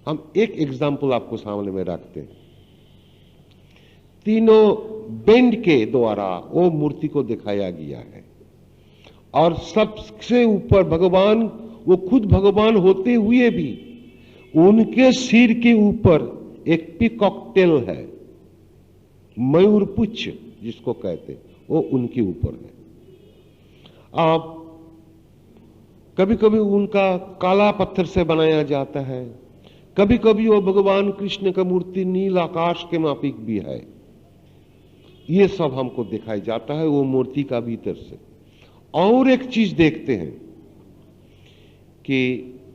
हम एक एग्जाम्पल आपको सामने में रखते हैं। तीनों बेंड के द्वारा वो मूर्ति को दिखाया गया है, और सबसे ऊपर भगवान, वो खुद भगवान होते हुए भी उनके सिर के ऊपर एक पीकॉक टेल है, मयूर पुच्छ जिसको कहते, वो उनके ऊपर है। आप कभी कभी उनका काला पत्थर से बनाया जाता है, कभी कभी वो भगवान कृष्ण का मूर्ति नील आकाश के माफिक भी है। ये सब हमको दिखाई जाता है वो मूर्ति का भीतर से। और एक चीज देखते हैं कि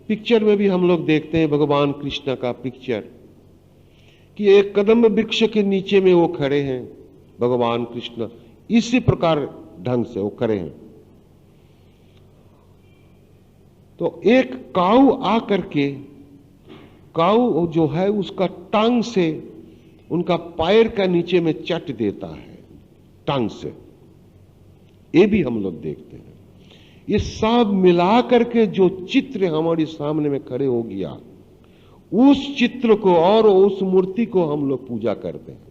पिक्चर में भी हम लोग देखते हैं भगवान कृष्ण का पिक्चर कि एक कदम वृक्ष के नीचे में वो खड़े हैं भगवान कृष्ण, इसी प्रकार ढंग से वो खड़े हैं। तो एक काऊ आकर के, काऊ जो है उसका टांग से उनका पैर का नीचे में चट देता है टांग से, ये भी हम लोग देखते हैं। ये सब मिला करके जो चित्र हमारे सामने में खड़े हो गया, उस चित्र को और उस मूर्ति को हम लोग पूजा करते हैं।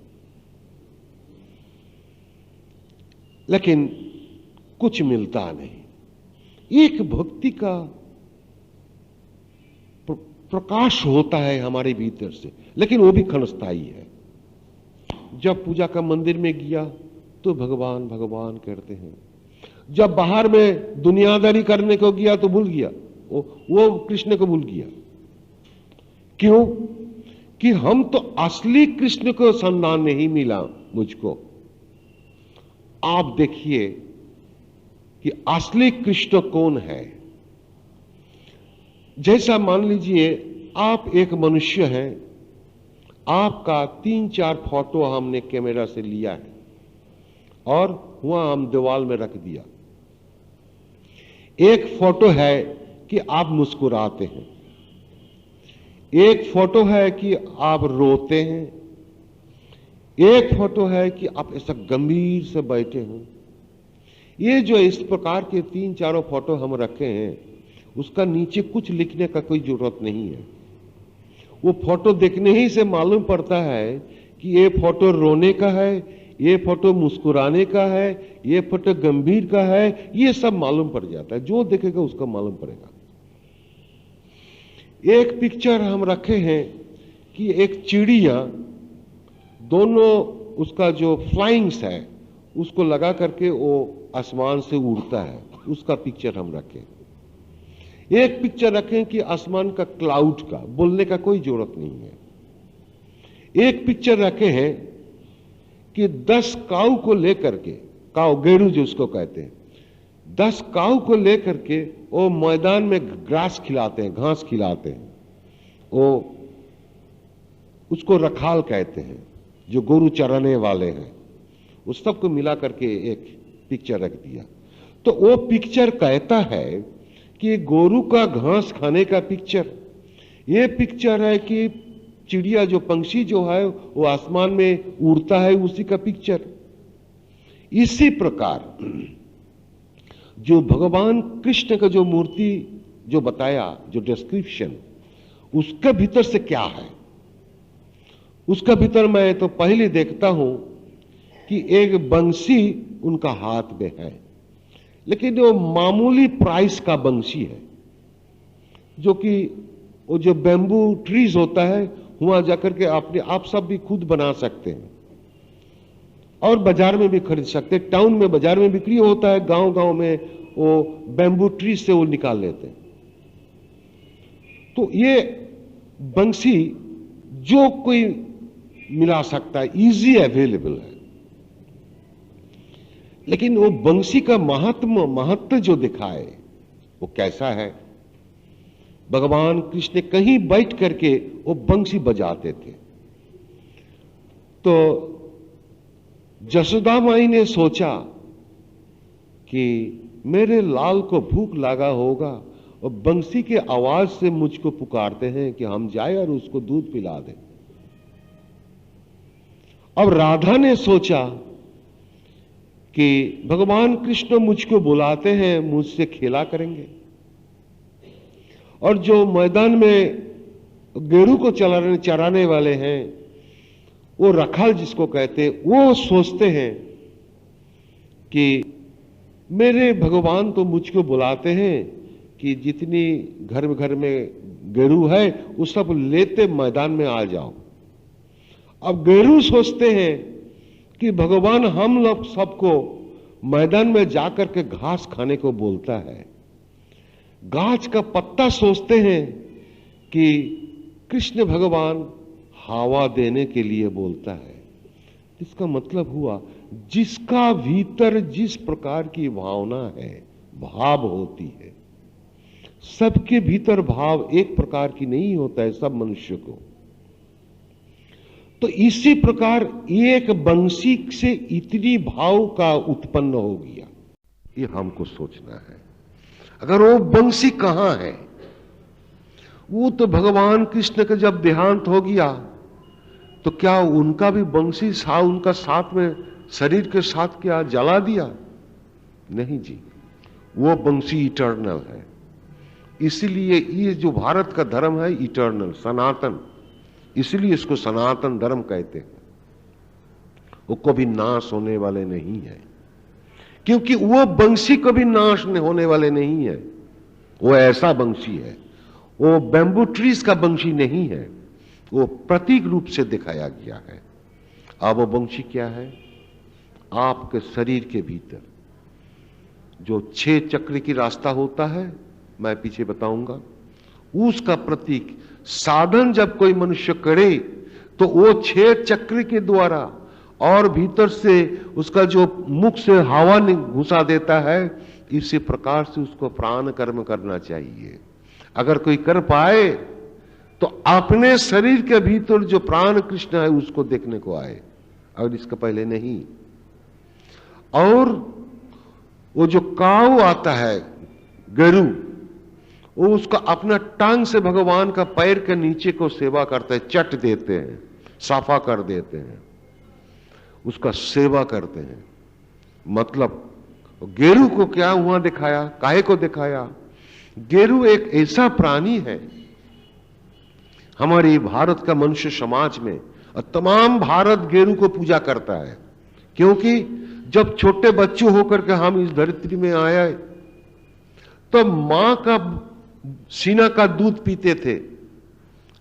लेकिन कुछ मिलता नहीं। एक भक्ति का प्रकाश होता है हमारे भीतर से, लेकिन वो भी क्षणस्थायी है। जब पूजा का मंदिर में गया तो भगवान भगवान करते हैं, जब बाहर में दुनियादारी करने को गया तो भूल गया, वो कृष्ण को भूल गया। क्यों? कि हम तो असली कृष्ण को सम्मान नहीं मिला मुझको। आप देखिए कि असली कृष्ण कौन है। जैसा मान लीजिए आप एक मनुष्य हैं, आपका 3-4 फोटो हमने कैमरा से लिया है और वहां हम दीवार में रख दिया। एक फोटो है कि आप मुस्कुराते हैं, एक फोटो है कि आप रोते हैं, एक फोटो है कि आप ऐसा गंभीर से बैठे हैं। ये जो इस प्रकार के 3-4 फोटो हम रखे हैं, उसका नीचे कुछ लिखने का कोई जरूरत नहीं है। वो फोटो देखने ही से मालूम पड़ता है कि ये फोटो रोने का है, ये फोटो मुस्कुराने का है, ये फोटो गंभीर का है, ये सब मालूम पड़ जाता है। जो देखेगा उसका मालूम पड़ेगा। एक पिक्चर हम रखे हैं कि एक चिड़िया, दोनों उसका जो फ्लाइंग्स है उसको लगा करके वो आसमान से उड़ता है, उसका पिक्चर हम रखें। एक पिक्चर रखें कि आसमान का क्लाउड का, बोलने का कोई जरूरत नहीं है। एक पिक्चर रखे हैं कि 10 काऊ को लेकर के, काऊ गेड़ू जो उसको कहते हैं, 10 काऊ को लेकर के वो मैदान में ग्रास खिलाते हैं, घास खिलाते हैं। वो उसको रखाल कहते हैं, जो गोरू चराने वाले हैं। उस सबको मिला करके एक पिक्चर रख दिया। तो वो पिक्चर कहता है कि गोरू का घास खाने का पिक्चर। ये पिक्चर है कि चिड़िया जो पंछी जो है वो आसमान में उड़ता है, उसी का पिक्चर। इसी प्रकार जो भगवान कृष्ण का जो मूर्ति जो बताया, जो डिस्क्रिप्शन, उसके भीतर से क्या है, उसका भीतर मैं तो पहले देखता हूं कि एक बंसी उनका हाथ में है, लेकिन वो मामूली प्राइस का बंसी है, जो कि वो जो बैम्बू ट्रीज होता है वहां जाकर के अपने आप सब भी खुद बना सकते हैं और बाजार में भी खरीद सकते हैं। टाउन में बाजार में बिक्री होता है, गांव गांव में वो बैम्बू ट्री से वो निकाल लेते हैं। तो ये बंसी जो कोई मिला सकता है, इजी अवेलेबल है। लेकिन वो बंसी का महत्व जो दिखाए वो कैसा है। भगवान कृष्ण कहीं बैठ करके वो बंसी बजाते थे। तो जसोदा माई ने सोचा कि मेरे लाल को भूख लगा होगा और बंसी के आवाज से मुझको पुकारते हैं कि हम जाए और उसको दूध पिला दें। अब राधा ने सोचा कि भगवान कृष्ण मुझको बुलाते हैं, मुझसे खेला करेंगे। और जो मैदान में गेरू को चराने वाले हैं, वो रखाल जिसको कहते हैं, वो सोचते हैं कि मेरे भगवान तो मुझको बुलाते हैं कि जितनी घर में गेरू है वो सब लेते मैदान में आ जाओ। अब गेरू सोचते हैं कि भगवान हम लोग सबको मैदान में जाकर के घास खाने को बोलता है। गाछ का पत्ता सोचते हैं कि कृष्ण भगवान हवा देने के लिए बोलता है, इसका मतलब हुआ जिसका भीतर जिस प्रकार की भावना है, भाव होती है, सबके भीतर भाव एक प्रकार की नहीं होता है सब मनुष्य को। तो इसी प्रकार एक बंसी से इतनी भाव का उत्पन्न हो गया, ये हमको सोचना है। अगर वो बंसी कहां है, वो तो भगवान कृष्ण का जब देहांत हो गया तो क्या उनका भी बंसी उनका साथ में शरीर के साथ क्या जला दिया? नहीं जी, वो बंसी इटर्नल है। इसलिए ये जो भारत का धर्म है इटर्नल, सनातन, इसलिए इसको सनातन धर्म कहते हैं। वो कभी नाश होने वाले नहीं है, क्योंकि वो बंसी कभी नाश होने वाले नहीं है। वो ऐसा बंसी है, वो बैम्बू ट्रीज का बंसी नहीं है, वो प्रतीक रूप से दिखाया गया है। अब वो बंसी क्या है? आपके शरीर के भीतर जो 6 चक्र की रास्ता होता है, मैं पीछे बताऊंगा, उसका प्रतीक साधन जब कोई मनुष्य करे तो वो 6 चक्र के द्वारा और भीतर से उसका जो मुख से हवा घुसा देता है, इसी प्रकार से उसको प्राण कर्म करना चाहिए। अगर कोई कर पाए तो अपने शरीर के भीतर जो प्राण कृष्ण है उसको देखने को आए, और इसके पहले नहीं। और वो जो काऊ आता है गरु, वो उसका अपना टांग से भगवान का पैर के नीचे को सेवा करते हैं, चट देते हैं, साफा कर देते हैं, उसका सेवा करते हैं। मतलब गेरू को क्या हुआ दिखाया, काहे को दिखाया? गेरू एक ऐसा प्राणी है हमारी भारत का मनुष्य समाज में, और तमाम भारत गेरू को पूजा करता है। क्योंकि जब छोटे बच्चे होकर के हम इस धरती में आए तो मां का सीना का दूध पीते थे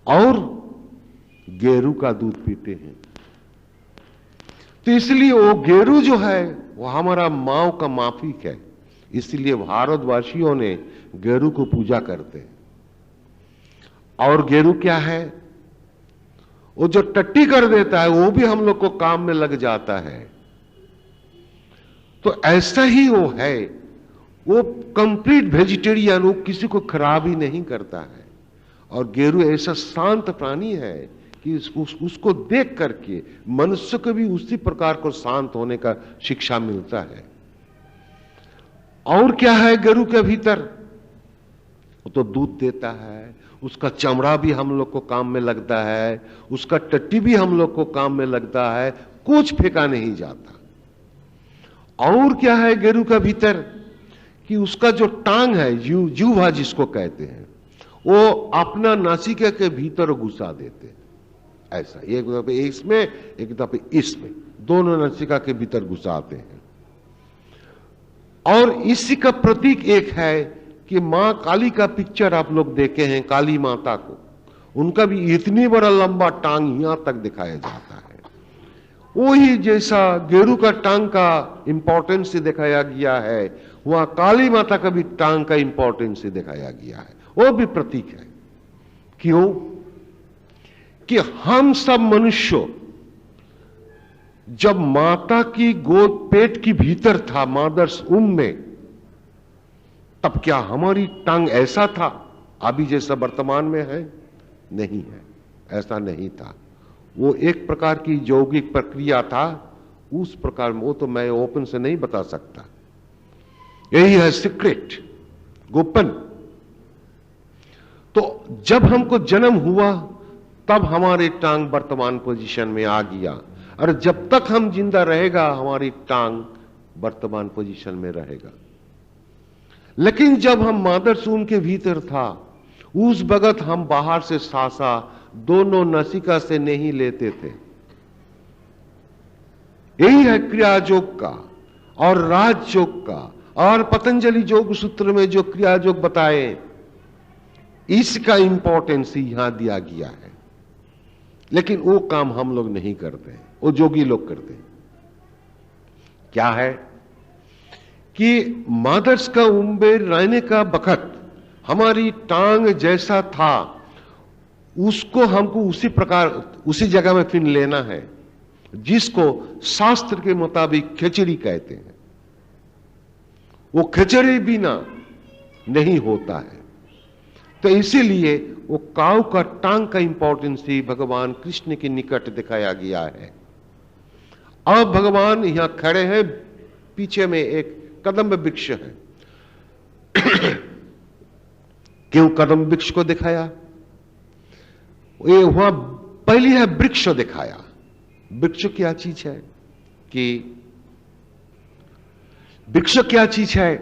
और गेरू का दूध पीते हैं। तो इसलिए वो गेरू जो है वो हमारा मां का माफिक है, इसलिए भारतवासियों ने गेरू को पूजा करते हैं। और गेरू क्या है? वो जो टट्टी कर देता है वो भी हम लोग को काम में लग जाता है। तो ऐसा ही वो है, वो कंप्लीट वेजिटेरियन, वो किसी को खराब ही नहीं करता है। और गेरू ऐसा शांत प्राणी है कि उसको देख करके मनुष्य को भी उसी प्रकार को शांत होने का शिक्षा मिलता है। और क्या है गेरू के भीतर? वो तो दूध देता है, उसका चमड़ा भी हम लोग को काम में लगता है, उसका टट्टी भी हम लोग को काम में लगता है, कुछ फेंका नहीं जाता। और क्या है गेरू का भीतर? कि उसका जो टांग है, जीवा जिसको कहते हैं, वो अपना नासिका के भीतर घुसा देते हैं। ऐसा एक दफे इसमें एक दफे इसमें, दोनों नासिका के भीतर घुसाते हैं। और इसी का प्रतीक एक है कि मां काली का पिक्चर आप लोग देखे हैं, काली माता को, उनका भी इतनी बड़ा लंबा टांग यहां तक दिखाया जाता है। वही जैसा गेरू का टांग का इंपॉर्टेंस से दिखाया गया है, वहां काली माता का भी टांग का इंपॉर्टेंस से दिखाया गया है। वो भी प्रतीक है। क्यों? कि हम सब मनुष्य जब माता की गोद पेट की भीतर था, मदर्स वूम्ब में, तब क्या हमारी टांग ऐसा था अभी जैसा वर्तमान में है? नहीं है, ऐसा नहीं था। वो एक प्रकार की यौगिक प्रक्रिया था, उस प्रकार में। वो तो मैं ओपन से नहीं बता सकता, यही है सीक्रेट, गोपन। तो जब हमको जन्म हुआ तब हमारी टांग वर्तमान पोजीशन में आ गया, और जब तक हम जिंदा रहेगा हमारी टांग वर्तमान पोजीशन में रहेगा। लेकिन जब हम मदर्स वूम्ब के भीतर था, उस वक्त हम बाहर से सांसा दोनों नासिका से नहीं लेते थे। यही है क्रिया योग का और राज योग का, और पतंजलि योग सूत्र में जो क्रिया योग बताए, इसका इंपॉर्टेंस यहां दिया गया है। लेकिन वो काम हम लोग नहीं करते हैं, वो जोगी लोग करते हैं। क्या है कि मदर्स का उम्बे रहने का बखत हमारी टांग जैसा था उसको हमको उसी प्रकार उसी जगह में फिर लेना है जिसको शास्त्र के मुताबिक खिचड़ी कहते हैं। वो खिचड़ी बिना नहीं होता है। तो इसीलिए वो काऊ का टांग का इंपॉर्टेंस ही भगवान कृष्ण के निकट दिखाया गया है। अब भगवान यहां खड़े हैं, पीछे में एक कदम्ब वृक्ष है। क्यों कदम्ब वृक्ष को दिखाया? ये वहां पहली है वृक्ष दिखाया। वृक्ष क्या चीज है कि वृक्ष क्या चीज है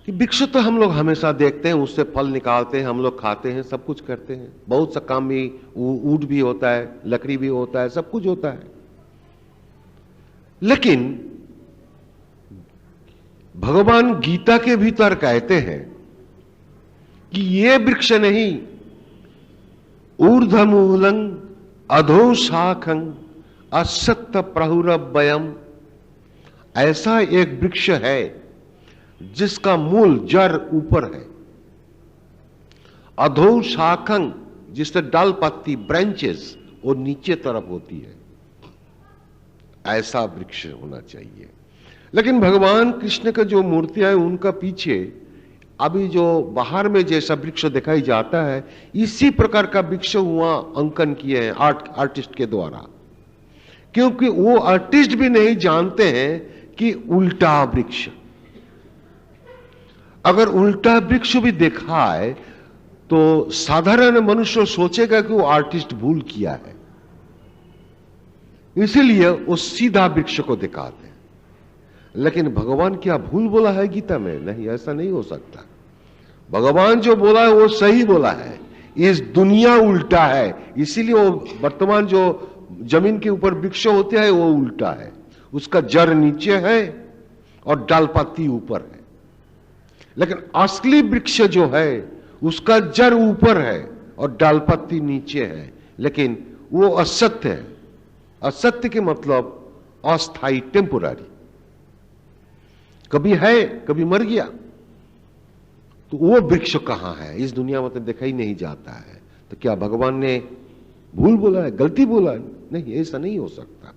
कि वृक्ष तो हम लोग हमेशा देखते हैं, उससे फल निकालते हैं, हम लोग खाते हैं, सब कुछ करते हैं। बहुत सा काम भी, ऊंट भी होता है, लकड़ी भी होता है, सब कुछ होता है। लेकिन भगवान गीता के भीतर कहते हैं कि ये वृक्ष नहीं, ऊर्ध्वमूलं अधो शाखं असत्य प्रहुरवयम, ऐसा एक वृक्ष है जिसका मूल जड़ ऊपर है, अधो शाखं जिससे डाल पत्ती ब्रांचेस वो नीचे तरफ होती है, ऐसा वृक्ष होना चाहिए। लेकिन भगवान कृष्ण का जो मूर्तियां हैं उनका पीछे अभी जो बाहर में जैसा वृक्ष दिखाई जाता है, इसी प्रकार का वृक्ष हुआ अंकन किए हैं आर्टिस्ट के द्वारा, क्योंकि वो आर्टिस्ट भी नहीं जानते हैं कि उल्टा वृक्ष, अगर उल्टा वृक्ष भी देखा है तो साधारण मनुष्य सोचेगा कि वो आर्टिस्ट भूल किया है, इसीलिए वो सीधा वृक्ष को दिखाते हैं। लेकिन भगवान क्या भूल बोला है गीता में? नहीं, ऐसा नहीं हो सकता। भगवान जो बोला है वो सही बोला है। इस दुनिया उल्टा है, इसीलिए वो वर्तमान जो जमीन के ऊपर वृक्ष होते हैं वो उल्टा है, उसका जड़ नीचे है और डाल पत्ती ऊपर है। लेकिन असली वृक्ष जो है उसका जड़ ऊपर है और डाल पत्ती नीचे है, लेकिन वो असत्य है। असत्य के मतलब अस्थाई, टेम्पोररी, कभी है कभी मर गया। तो वो वृक्ष कहां है? इस दुनिया में तो देखा ही नहीं जाता है। तो क्या भगवान ने भूल बोला है, गलती बोला है? नहीं, ऐसा नहीं हो सकता।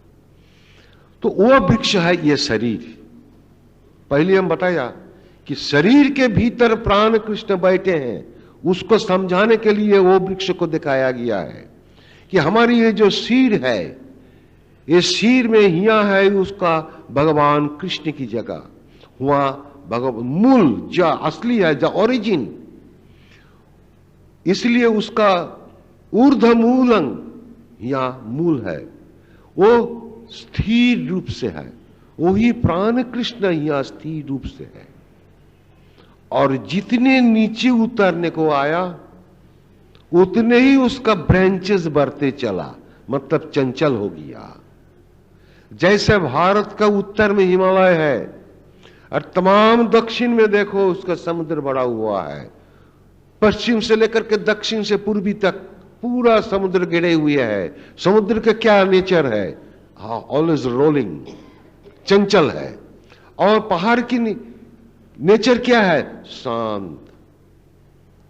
तो वो वृक्ष है ये शरीर। पहले हम बताया कि शरीर के भीतर प्राण कृष्ण बैठे हैं, उसको समझाने के लिए वो वृक्ष को दिखाया गया है कि हमारी ये जो सिर है, ये सिर में हिया है उसका भगवान कृष्ण की जगह, वहां भगवान मूल जो असली है, जो ओरिजिन, इसलिए उसका ऊर्ध्वमूलं या मूल है, वो स्थिर रूप से है। वही प्राण कृष्ण यहां स्थिर रूप से है। और जितने नीचे उतरने को आया उतने ही उसका ब्रांचेस बढ़ते चला, मतलब चंचल हो गया। जैसे भारत का उत्तर में हिमालय है और तमाम दक्षिण में देखो उसका समुद्र बड़ा हुआ है, पश्चिम से लेकर के दक्षिण से पूर्वी तक पूरा समुद्र घिरे हुए है। समुद्र का क्या नेचर है? ऑलवेज रोलिंग, चंचल है। और पहाड़ की नेचर क्या है? शांत।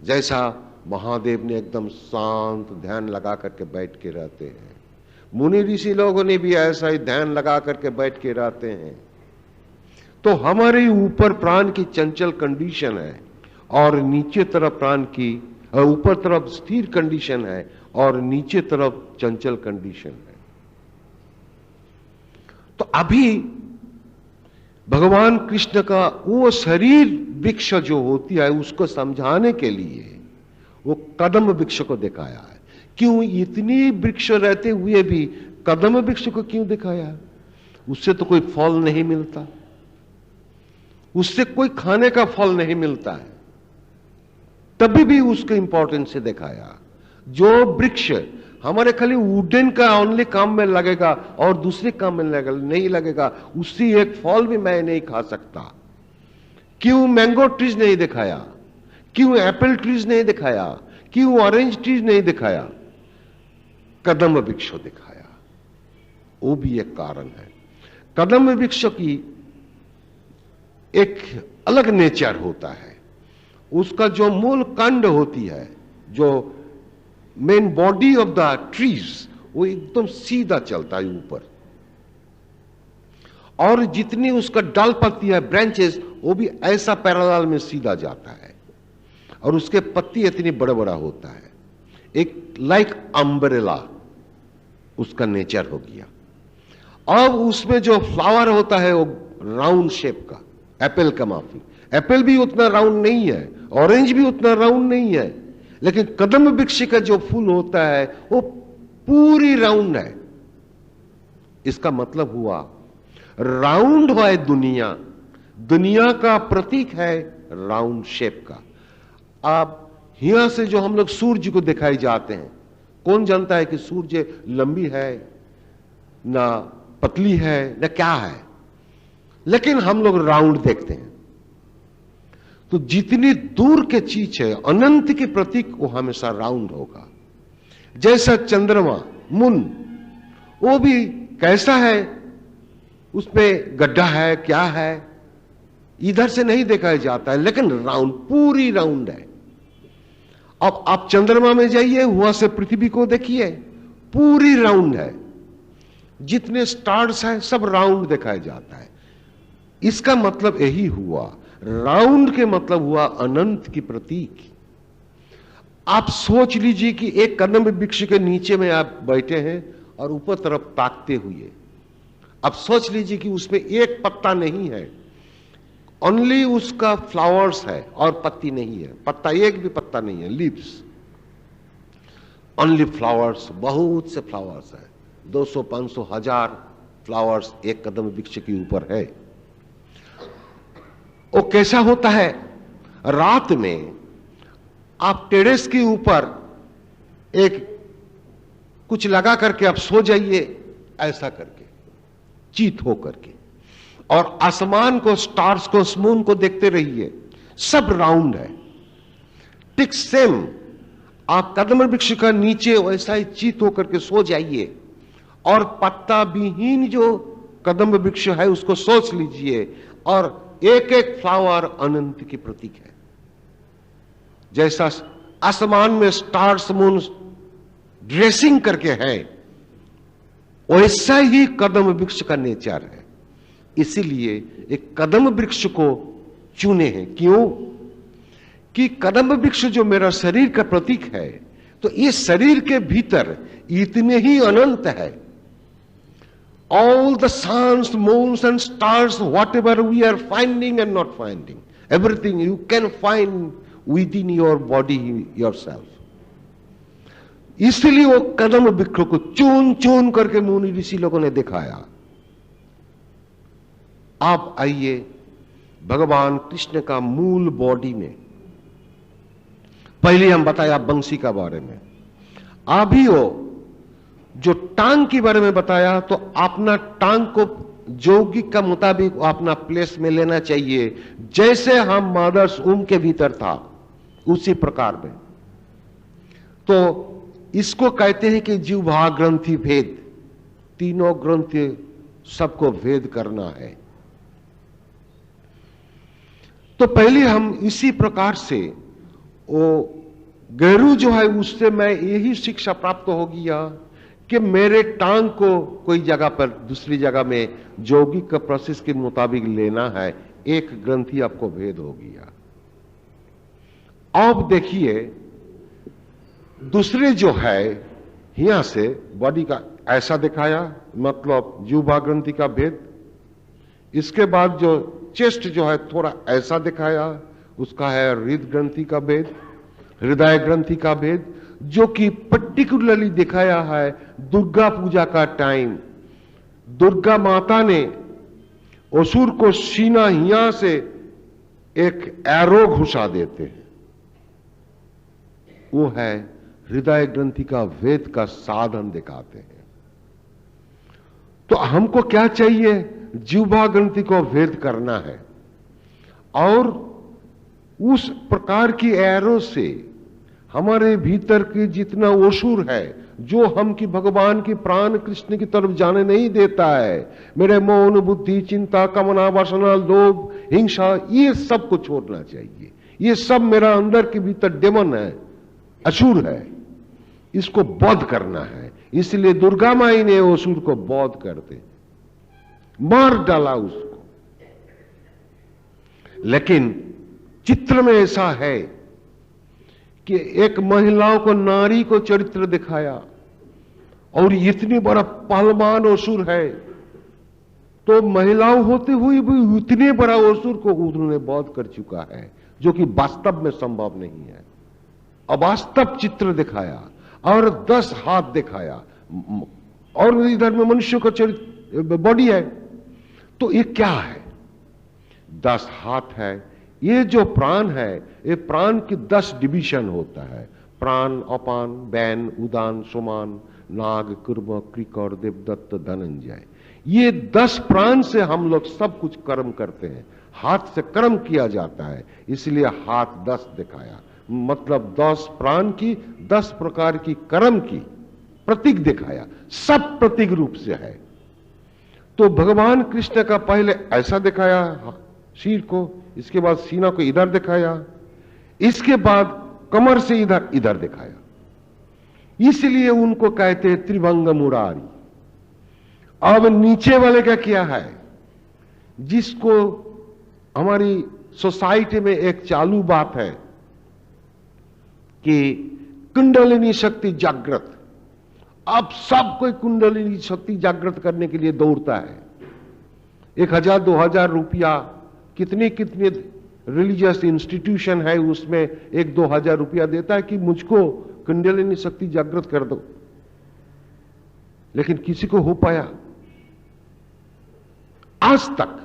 जैसा महादेव ने एकदम शांत ध्यान लगा करके बैठ के रहते हैं, मुनि ऋषि लोगों ने भी ऐसा ही ध्यान लगा करके बैठ के रहते हैं। तो हमारे ऊपर प्राण की चंचल कंडीशन है और नीचे तरफ प्राण की, ऊपर तरफ स्थिर कंडीशन है और नीचे तरफ चंचल कंडीशन है। तो अभी भगवान कृष्ण का वो शरीर वृक्ष जो होती है उसको समझाने के लिए वो कदम वृक्ष को दिखाया है। क्यों? इतनी वृक्ष रहते हुए भी कदम वृक्ष को क्यों दिखाया? उससे तो कोई फल नहीं मिलता, उससे कोई खाने का फल नहीं मिलता है, तभी भी उसके इंपॉर्टेंस से दिखाया। जो वृक्ष हमारे खाली वुडन का ओनली काम में लगेगा और दूसरे काम में नहीं लगेगा, उससे एक फल भी मैं नहीं खा सकता। क्यों मैंगो ट्रीज नहीं दिखाया? क्यों एप्पल ट्रीज नहीं दिखाया? क्यों ऑरेंज ट्रीज नहीं दिखाया? कदम वृक्ष दिखाया। वो भी एक कारण है। कदम वृक्ष की एक अलग नेचर होता है। उसका जो मूल कांड होती है, जो main body of the trees वो एकदम सीधा चलता है ऊपर, और जितनी उसका डाल पत्ती है, ब्रांचेस, वो भी ऐसा पैरेलल में सीधा जाता है, और उसके पत्ती इतनी बड़ा बड़ा होता है, एक लाइक अम्ब्रेला उसका नेचर हो गया। अब उसमें जो फ्लावर होता है वो राउंड शेप का, एप्पल का माफी, एप्पल भी उतना राउंड नहीं है, ऑरेंज भी उतना राउंड नहीं है, लेकिन कदम वृक्ष का जो फूल होता है वो पूरी राउंड है। इसका मतलब हुआ राउंड है दुनिया, दुनिया का प्रतीक है राउंड शेप का। अब यहां से जो हम लोग सूर्य को दिखाई जाते हैं, कौन जानता है कि सूर्य लंबी है ना पतली है ना क्या है, लेकिन हम लोग राउंड देखते हैं। तो जितनी दूर के चीज है, अनंत के प्रतीक, वो हमेशा राउंड होगा। जैसा चंद्रमा, मून, वो भी कैसा है, उसमें गड्ढा है क्या है, इधर से नहीं देखा जाता है, लेकिन राउंड, पूरी राउंड है। अब आप चंद्रमा में जाइए, वहां से पृथ्वी को देखिए, पूरी राउंड है। जितने स्टार्स हैं सब राउंड दिखाया जाता है। इसका मतलब यही हुआ, राउंड के मतलब हुआ अनंत की प्रतीक। आप सोच लीजिए कि एक कदम वृक्ष के नीचे में आप बैठे हैं और ऊपर तरफ ताकते हुए, अब सोच लीजिए कि उसमें एक पत्ता नहीं है, ओनली उसका फ्लावर्स है और पत्ती नहीं है, पत्ता एक भी पत्ता नहीं है, लीव्स, ओनली फ्लावर्स, बहुत से फ्लावर्स है, 200, 500, 1000 फ्लावर्स एक कदम वृक्ष के ऊपर है। वो कैसा होता है, रात में आप टेरेस के ऊपर एक कुछ लगा करके आप सो जाइए, ऐसा करके, चीत हो करके, और आसमान को, स्टार्स को, मून को देखते रहिए, सब राउंड है। ठीक सेम आप कदम वृक्ष का नीचे वैसा ही चीत होकर के सो जाइए, और पत्ता विहीन जो कदम वृक्ष है उसको सोच लीजिए, और एक एक फ्लावर अनंत की प्रतीक है। जैसा आसमान में स्टार्स, मून ड्रेसिंग करके है, वैसा ही कदम वृक्ष का नेचर है। इसीलिए एक कदम वृक्ष को चुने हैं। क्यों? कि कदम वृक्ष जो मेरा शरीर का प्रतीक है, तो ये शरीर के भीतर इतने ही अनंत है। All the suns, moons and stars, whatever we are finding and not finding, everything you can find within your body yourself. इसलिए वो कदम वृक्ष को चुन चुन करके मुनि ऋषि लोगों ने दिखाया। आप आइए भगवान कृष्ण का मूल बॉडी में। पहले हम बताया बंसी का बारे में, अभी वो जो टांग के बारे में बताया, तो अपना टांग को यौगिक का मुताबिक अपना प्लेस में लेना चाहिए, जैसे हम मदर्स वूम के भीतर था उसी प्रकार में। तो इसको कहते हैं कि जिह्वा ग्रंथि भेद, तीनों ग्रंथि सबको भेद करना है। तो पहले हम इसी प्रकार से वो गैरू जो है उससे मैं यही शिक्षा प्राप्त हो गया कि मेरे टांग को कोई जगह पर दूसरी जगह में यौगिक का प्रोसेस के मुताबिक लेना है, एक ग्रंथि आपको भेद हो गया। अब देखिए दूसरे जो है, यहां से बॉडी का ऐसा दिखाया, मतलब जिह्वा ग्रंथि का भेद। इसके बाद जो चेस्ट जो है थोड़ा ऐसा दिखाया, उसका है हृदय ग्रंथि का भेद, हृदय ग्रंथि का भेद, जो कि पर्टिकुलरली दिखाया है दुर्गा पूजा का टाइम। दुर्गा माता ने असुर को सीना यहां से एक एरो घुसा देते हैं, वो है हृदय ग्रंथि का भेद का साधन दिखाते हैं। तो हमको क्या चाहिए? जिह्वा ग्रंथि को भेद करना है, और उस प्रकार की एरो से हमारे भीतर की जितना असुर है, जो हम की भगवान की प्राण कृष्ण की तरफ जाने नहीं देता है, मेरे मौन, बुद्धि, चिंता, कामना, वासना, लोभ, हिंसा, ये सब को छोड़ना चाहिए। ये सब मेरा अंदर के भीतर डेमन है, असुर है, इसको वध करना है, इसलिए दुर्गा माई ने असुर को वध कर दे, मार डाला उसको। लेकिन चित्र में ऐसा है कि एक महिलाओं को, नारी को चरित्र दिखाया, और इतनी बड़ा पहलवान असुर है, तो महिलाओं होते हुए भी इतने बड़ा असुर को उन्होंने वध कर चुका है, जो कि वास्तव में संभव नहीं है। अवास्तव चित्र दिखाया और 10 हाथ दिखाया, और इधर में मनुष्य का चरित्र बॉडी है, तो ये क्या है? 10 हाथ है। ये जो प्राण है, ये प्राण की 10 डिवीजन होता है। प्राण, अपान, बैन, उदान, सोमान, नाग, कुर्म, क्रिकर, देवदत्त, धनंजय। ये 10 प्राण से हम लोग सब कुछ कर्म करते हैं, हाथ से कर्म किया जाता है, इसलिए हाथ 10 दिखाया। मतलब 10 प्राण की 10 प्रकार की कर्म की प्रतीक दिखाया, सब प्रतीक रूप से है। तो भगवान कृष्ण का पहले ऐसा दिखाया सिर को, इसके बाद सीना को इधर दिखाया, इसके बाद कमर से इधर इधर दिखाया, इसलिए उनको कहते हैं त्रिभंग मुरारी। अब नीचे वाले का क्या है, जिसको हमारी सोसाइटी में एक चालू बात है कि कुंडलिनी शक्ति जागृत। अब सब कोई कुंडलिनी शक्ति जागृत करने के लिए दौड़ता है। 1000 2000 रुपया, कितने कितने रिलीजियस इंस्टीट्यूशन है, उसमें 1-2 हजार रुपया देता है कि मुझको कुंडलिनी शक्ति जागृत कर दो। लेकिन किसी को हो पाया? आज तक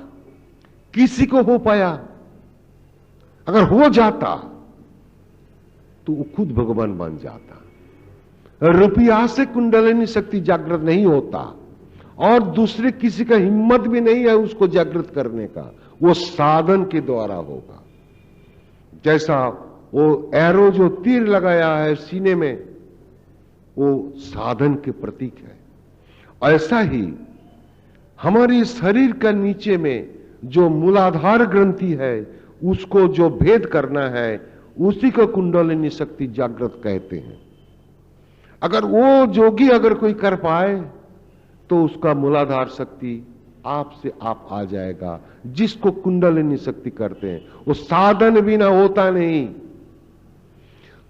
किसी को हो पाया? अगर हो जाता तो वो खुद भगवान बन जाता। रुपया से कुंडलिनी शक्ति जागृत नहीं होता, और दूसरे किसी का हिम्मत भी नहीं है उसको जागृत करने का, वो साधन के द्वारा होगा। जैसा वो एरो जो तीर लगाया है सीने में, वो साधन के प्रतीक है। ऐसा ही हमारी शरीर का नीचे में जो मूलाधार ग्रंथि है, उसको जो भेद करना है, उसी को कुंडलिनी शक्ति जागृत कहते हैं। अगर वो जोगी अगर कोई कर पाए तो उसका मूलाधार शक्ति आप से आप आ जाएगा, जिसको कुंडलिनी शक्ति करते हैं। वो साधन बिना होता नहीं।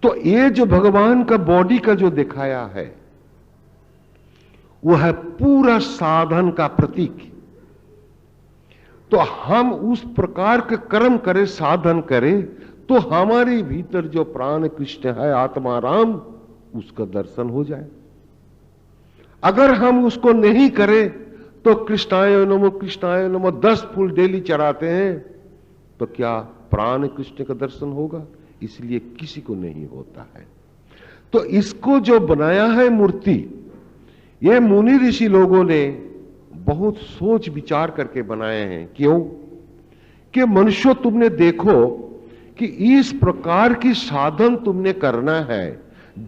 तो ये जो भगवान का बॉडी का जो दिखाया है, वो है पूरा साधन का प्रतीक। तो हम उस प्रकार के कर्म करें, साधन करें, तो हमारे भीतर जो प्राण कृष्ण है, आत्मा राम, उसका दर्शन हो जाए। अगर हम उसको नहीं करें तो कृष्णाय नमो 10 फूल डेली चढ़ाते हैं, तो क्या प्राण कृष्ण का दर्शन होगा? इसलिए किसी को नहीं होता है। तो इसको जो बनाया है मूर्ति, ये मुनि ऋषि लोगों ने बहुत सोच विचार करके बनाए हैं। क्यों? कि मनुष्य, तुमने देखो कि इस प्रकार की साधन तुमने करना है,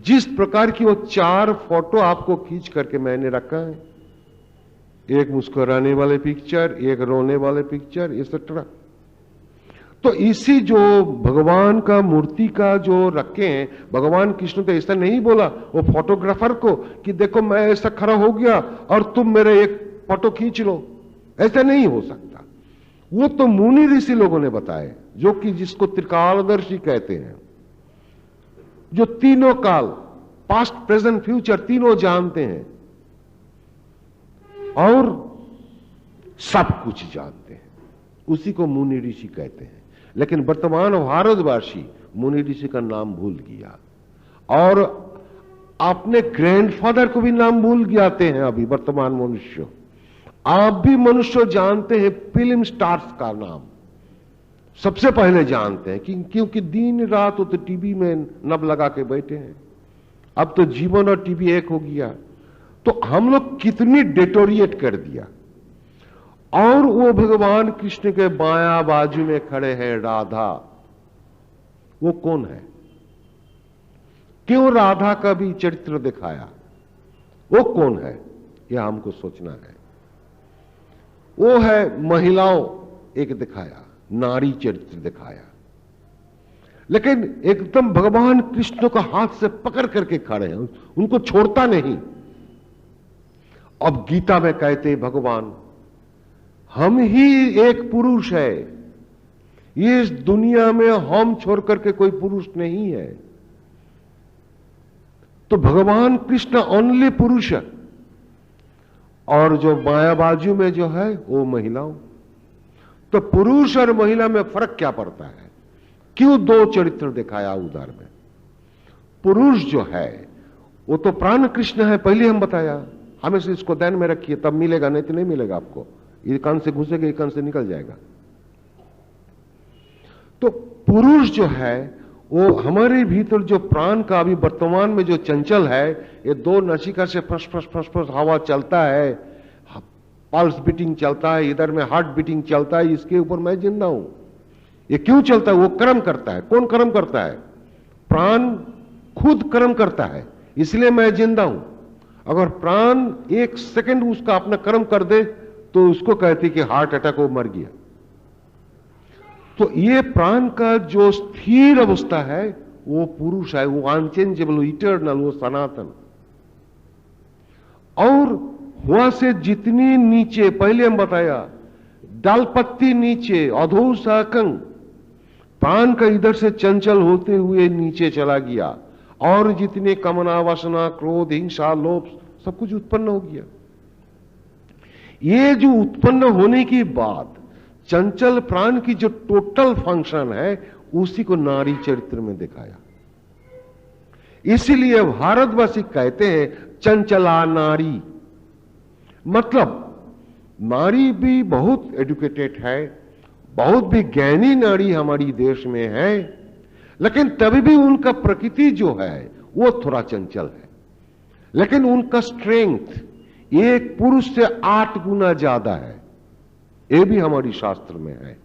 जिस प्रकार की वो 4 फोटो आपको खींच करके मैंने रखा है, एक मुस्कुराने वाले पिक्चर, एक रोने वाले पिक्चर, एक्सेट्रा। तो इसी जो भगवान का मूर्ति का जो रखे हैं, भगवान कृष्ण तो ऐसा नहीं बोला वो फोटोग्राफर को कि देखो मैं ऐसा खड़ा हो गया और तुम मेरे एक फोटो खींच लो, ऐसा नहीं हो सकता। वो तो मुनि ऋषि लोगों ने बताए, जो कि जिसको त्रिकालदर्शी कहते हैं, जो तीनों काल, पास्ट प्रेजेंट फ्यूचर तीनों जानते हैं और सब कुछ जानते हैं, उसी को मुनि ऋषि कहते हैं। लेकिन वर्तमान भारतवासी मुनि ऋषि का नाम भूल गया और अपने ग्रैंडफादर को भी नाम भूल जाते हैं। अभी वर्तमान मनुष्य, आप भी मनुष्य जानते हैं फिल्म स्टार्स का नाम सबसे पहले जानते हैं, क्योंकि दिन रात वो तो टीवी में नब लगा के बैठे हैं। अब तो जीवन और टीवी एक हो गया। तो हम लोग कितनी डेटोरिएट कर दिया। और वो भगवान कृष्ण के बायां बाजू में खड़े हैं राधा। वो कौन है? क्यों राधा का भी चरित्र दिखाया? वो कौन है? यह हमको सोचना है। वो है महिलाओं एक दिखाया, नारी चरित्र दिखाया। लेकिन एकदम भगवान कृष्ण को हाथ से पकड़ करके खड़े हैं, उनको छोड़ता नहीं। अब गीता में कहते भगवान, हम ही एक पुरुष है, ये इस दुनिया में हम छोड़ करके कोई पुरुष नहीं है। तो भगवान कृष्ण ओनली पुरुष है, और जो मायाबाजू में जो है वो महिलाओं। तो पुरुष और महिला में फर्क क्या पड़ता है? क्यों दो चरित्र दिखाया उधर में? पुरुष जो है वो तो प्राण कृष्ण है, पहले हम बताया। हमेशा इसको ध्यान में रखिए, तब मिलेगा, नहीं तो नहीं मिलेगा आपको। एक कान से घुसेगा, एक कान से निकल जाएगा। तो पुरुष जो है वो हमारे भीतर जो प्राण का अभी वर्तमान में जो चंचल है, ये दो नसिका से फस फस फस फस हवा चलता है, पल्स बीटिंग चलता है, इधर में हार्ट बीटिंग चलता है, इसके ऊपर मैं जिंदा हूं। ये क्यों चलता है? वो कर्म करता है। कौन कर्म करता है? प्राण खुद कर्म करता है, इसलिए मैं जिंदा हूं। अगर प्राण एक सेकंड उसका अपना कर्म कर दे तो उसको कहते कि हार्ट अटैक हो, मर गया। तो ये प्राण का जो स्थिर अवस्था है वो पुरुष है, वो अनचेंजेबल, वो इटर्नल, वो सनातन। और वहां से जितनी नीचे, पहले हम बताया, डालपत्ती नीचे, अधो साकंग, प्राण का इधर से चंचल होते हुए नीचे चला गया, और जितने कामना, वासना, क्रोध, हिंसा, लोभ सब कुछ उत्पन्न हो गया। ये जो उत्पन्न होने के बाद चंचल प्राण की जो टोटल फंक्शन है, उसी को नारी चरित्र में दिखाया। इसीलिए भारतवासी कहते हैं चंचला नारी। मतलब नारी भी बहुत एजुकेटेड है, बहुत भी ज्ञानी नारी हमारी देश में है, लेकिन तभी भी उनका प्रकृति जो है वो थोड़ा चंचल है। लेकिन उनका स्ट्रेंथ एक पुरुष से 8 गुना ज्यादा है, ये भी हमारी शास्त्र में है।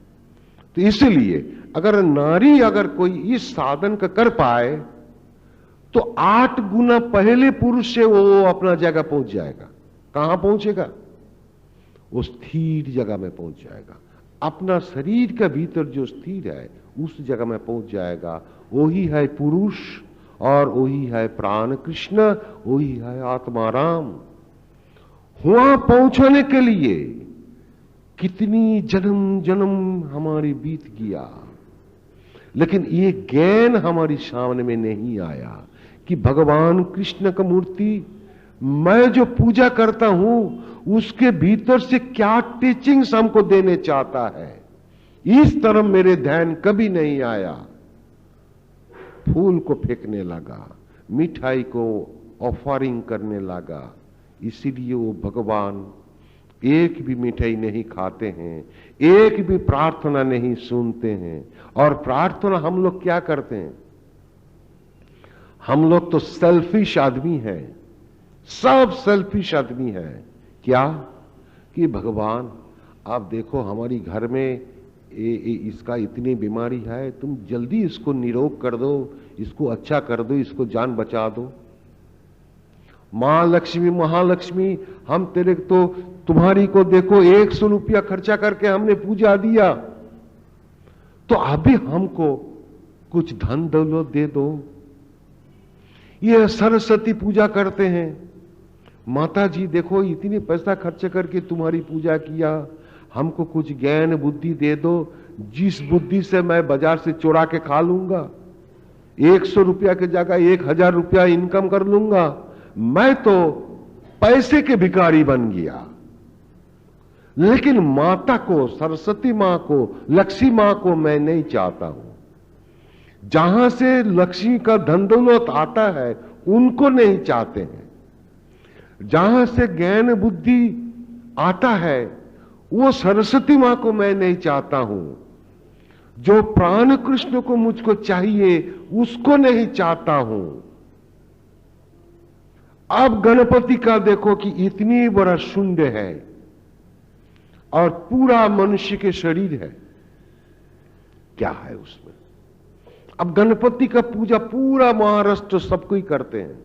तो इसलिए अगर नारी अगर कोई इस साधन का कर पाए तो 8 गुना पहले पुरुष से वो अपना जगह पहुंच जाएगा। कहां पहुंचेगा? वो स्थिर जगह में पहुंच जाएगा। अपना शरीर के भीतर जो स्थिर है उस जगह में पहुंच जाएगा। वही है पुरुष, और वही है प्राण कृष्ण, वही है आत्माराम। वहां पहुंचने के लिए कितनी जन्म जन्म हमारी बीत गया, लेकिन ये ज्ञान हमारी सामने में नहीं आया कि भगवान कृष्ण का मूर्ति मैं जो पूजा करता हूं उसके भीतर से क्या टीचिंग्स हमको देने चाहता है। इस तरफ मेरे ध्यान कभी नहीं आया। फूल को फेंकने लगा, मिठाई को ऑफरिंग करने लगा। इसीलिए वो भगवान एक भी मिठाई नहीं खाते हैं, एक भी प्रार्थना नहीं सुनते हैं। और प्रार्थना हम लोग क्या करते हैं? हम लोग तो सेल्फिश आदमी हैं, सब सेल्फिश आदमी है। क्या कि भगवान आप देखो हमारी घर में इसका इतनी बीमारी है, तुम जल्दी इसको निरोग कर दो, इसको अच्छा कर दो, इसको जान बचा दो। मां लक्ष्मी, महालक्ष्मी, हम तेरे तो तुम्हारी को देखो 100 रुपया खर्चा करके हमने पूजा दिया, तो अभी हमको कुछ धन दौलत दे दो। ये सरस्वती पूजा करते हैं, माता जी देखो इतनी पैसा खर्च करके तुम्हारी पूजा किया, हमको कुछ ज्ञान बुद्धि दे दो, जिस बुद्धि से मैं बाजार से चुरा के खा लूंगा, 100 रुपया की जगह 1000 रुपया इनकम कर लूंगा। मैं तो पैसे के भिखारी बन गया। लेकिन माता को, सरस्वती मां को, लक्ष्मी मां को मैं नहीं चाहता हूं। जहां से लक्ष्मी का धन दौलत आता है उनको नहीं चाहते हैं। जहां से ज्ञान बुद्धि आता है वो सरस्वती मां को मैं नहीं चाहता हूं। जो प्राण कृष्ण को मुझको चाहिए उसको नहीं चाहता हूं। अब गणपति का देखो कि इतनी बड़ा शून्य है और पूरा मनुष्य के शरीर है, क्या है उसमें? अब गणपति का पूजा पूरा महाराष्ट्र सब कोई करते हैं,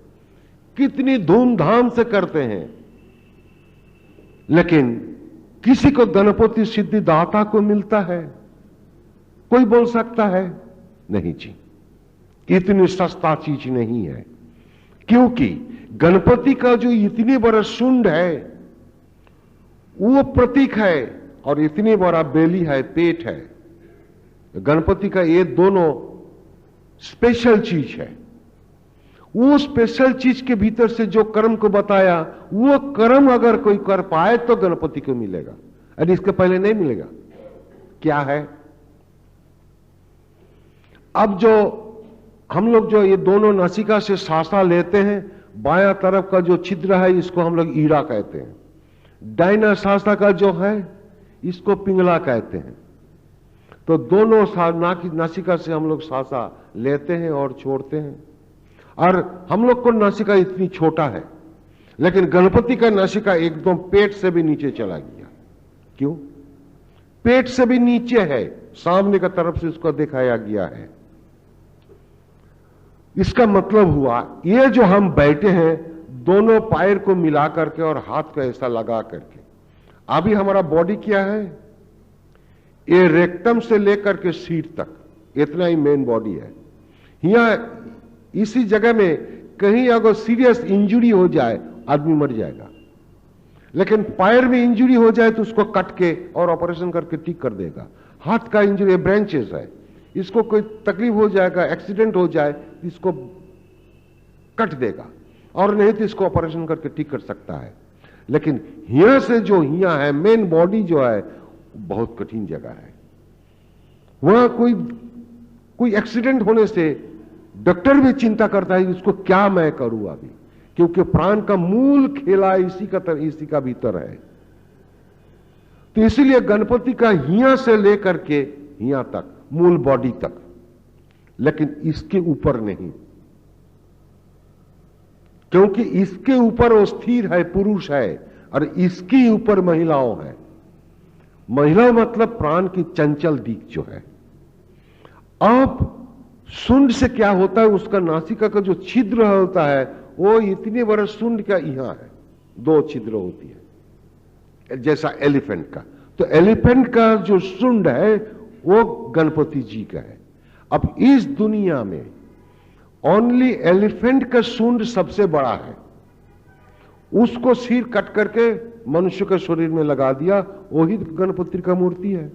कितनी धूमधाम से करते हैं, लेकिन किसी को गणपति सिद्धिदाता को मिलता है? कोई बोल सकता है? नहीं जी। इतनी सस्ता चीज नहीं है, क्योंकि गणपति का जो इतनी बड़ा शुंड है वो प्रतीक है, और इतनी बड़ा बेली है, पेट है। गणपति का ये दोनों स्पेशल चीज है। वो स्पेशल चीज के भीतर से जो कर्म को बताया, वो कर्म अगर कोई कर पाए तो गणपति को मिलेगा, और इसके पहले नहीं मिलेगा। क्या है? अब जो हम लोग जो ये दोनों नासिका से सांसा लेते हैं, बायां तरफ का जो छिद्र है इसको हम लोग ईड़ा कहते हैं, दाहिना सांसा का जो है इसको पिंगला कहते हैं। तो दोनों नासिका से हम लोग सांसा लेते हैं और छोड़ते हैं। और हम लोग को नासिका इतनी छोटा है, लेकिन गणपति का नासिका एकदम पेट से भी नीचे चला गया। क्यों? पेट से भी नीचे है, सामने का तरफ से उसको दिखाया गया है। इसका मतलब हुआ ये जो हम बैठे हैं दोनों पैर को मिला करके और हाथ को ऐसा लगा करके, अभी हमारा बॉडी क्या है? ये रेक्टम से लेकर के सीट तक इतना ही मेन बॉडी है। यहां इसी जगह में कहीं अगर सीरियस इंजरी हो जाए आदमी मर जाएगा, लेकिन पैर में इंजरी हो जाए तो उसको कट के और ऑपरेशन करके ठीक कर देगा। हाथ का इंजरी ब्रांचेस है, इसको कोई तकलीफ हो जाएगा, एक्सीडेंट हो जाए, इसको कट देगा, और नहीं तो इसको ऑपरेशन करके ठीक कर सकता है। लेकिन हिया से जो हिया है, मेन बॉडी जो है, बहुत कठिन जगह है। वहां कोई एक्सीडेंट होने से डॉक्टर भी चिंता करता है इसको क्या मैं करूं अभी, क्योंकि प्राण का मूल खेला इसी का भीतर है। तो इसीलिए गणपति का हिया से लेकर के हिया तक, मूल बॉडी तक, लेकिन इसके ऊपर नहीं, क्योंकि इसके ऊपर वो स्थिर है, पुरुष है, और इसके ऊपर महिलाओं है। महिला मतलब प्राण की चंचल दिक जो है। अब शुंड से क्या होता है, उसका नासिका का जो छिद्र होता है वो इतने बड़े शुंड का यहां है, 2 छिद्र होती है जैसा एलिफेंट का। तो एलिफेंट का जो शुंड है वो गणपति जी का है। अब इस दुनिया में ओनली एलिफेंट का शुंड सबसे बड़ा है, उसको सिर कट करके मनुष्य के शरीर में लगा दिया, वही गणपति का मूर्ति है।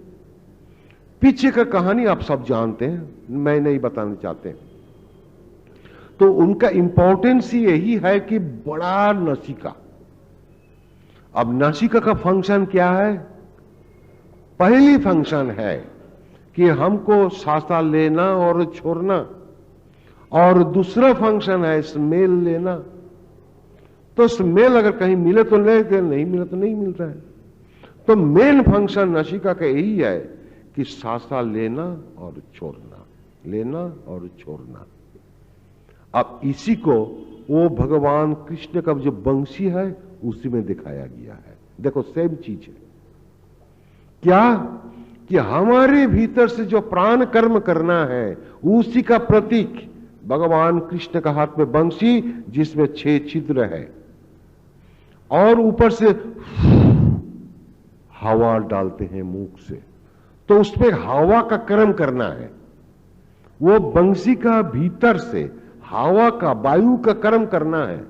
पीछे का कहानी आप सब जानते हैं, मैं नहीं बताना चाहते। तो उनका इंपॉर्टेंस यही है कि बड़ा नासिका। अब नासिका का फंक्शन क्या है? पहली फंक्शन है कि हमको सांसा लेना और छोड़ना, और दूसरा फंक्शन है स्मेल लेना। तो स्मेल अगर कहीं मिले तो ले, नहीं मिले तो नहीं मिलता है। तो मेन फंक्शन नासिका का यही है कि सांसा लेना और छोड़ना, लेना और छोड़ना। अब इसी को वो भगवान कृष्ण का जो बंशी है उसी में दिखाया गया है। देखो सेम चीज है क्या, कि हमारे भीतर से जो प्राण कर्म करना है उसी का प्रतीक भगवान कृष्ण का हाथ में बंशी, जिसमें 6 छिद्र है, और ऊपर से हवा डालते हैं मुख से, तो उसमें हवा का कर्म करना है। वो बंशी का भीतर से हवा का, वायु का कर्म करना है,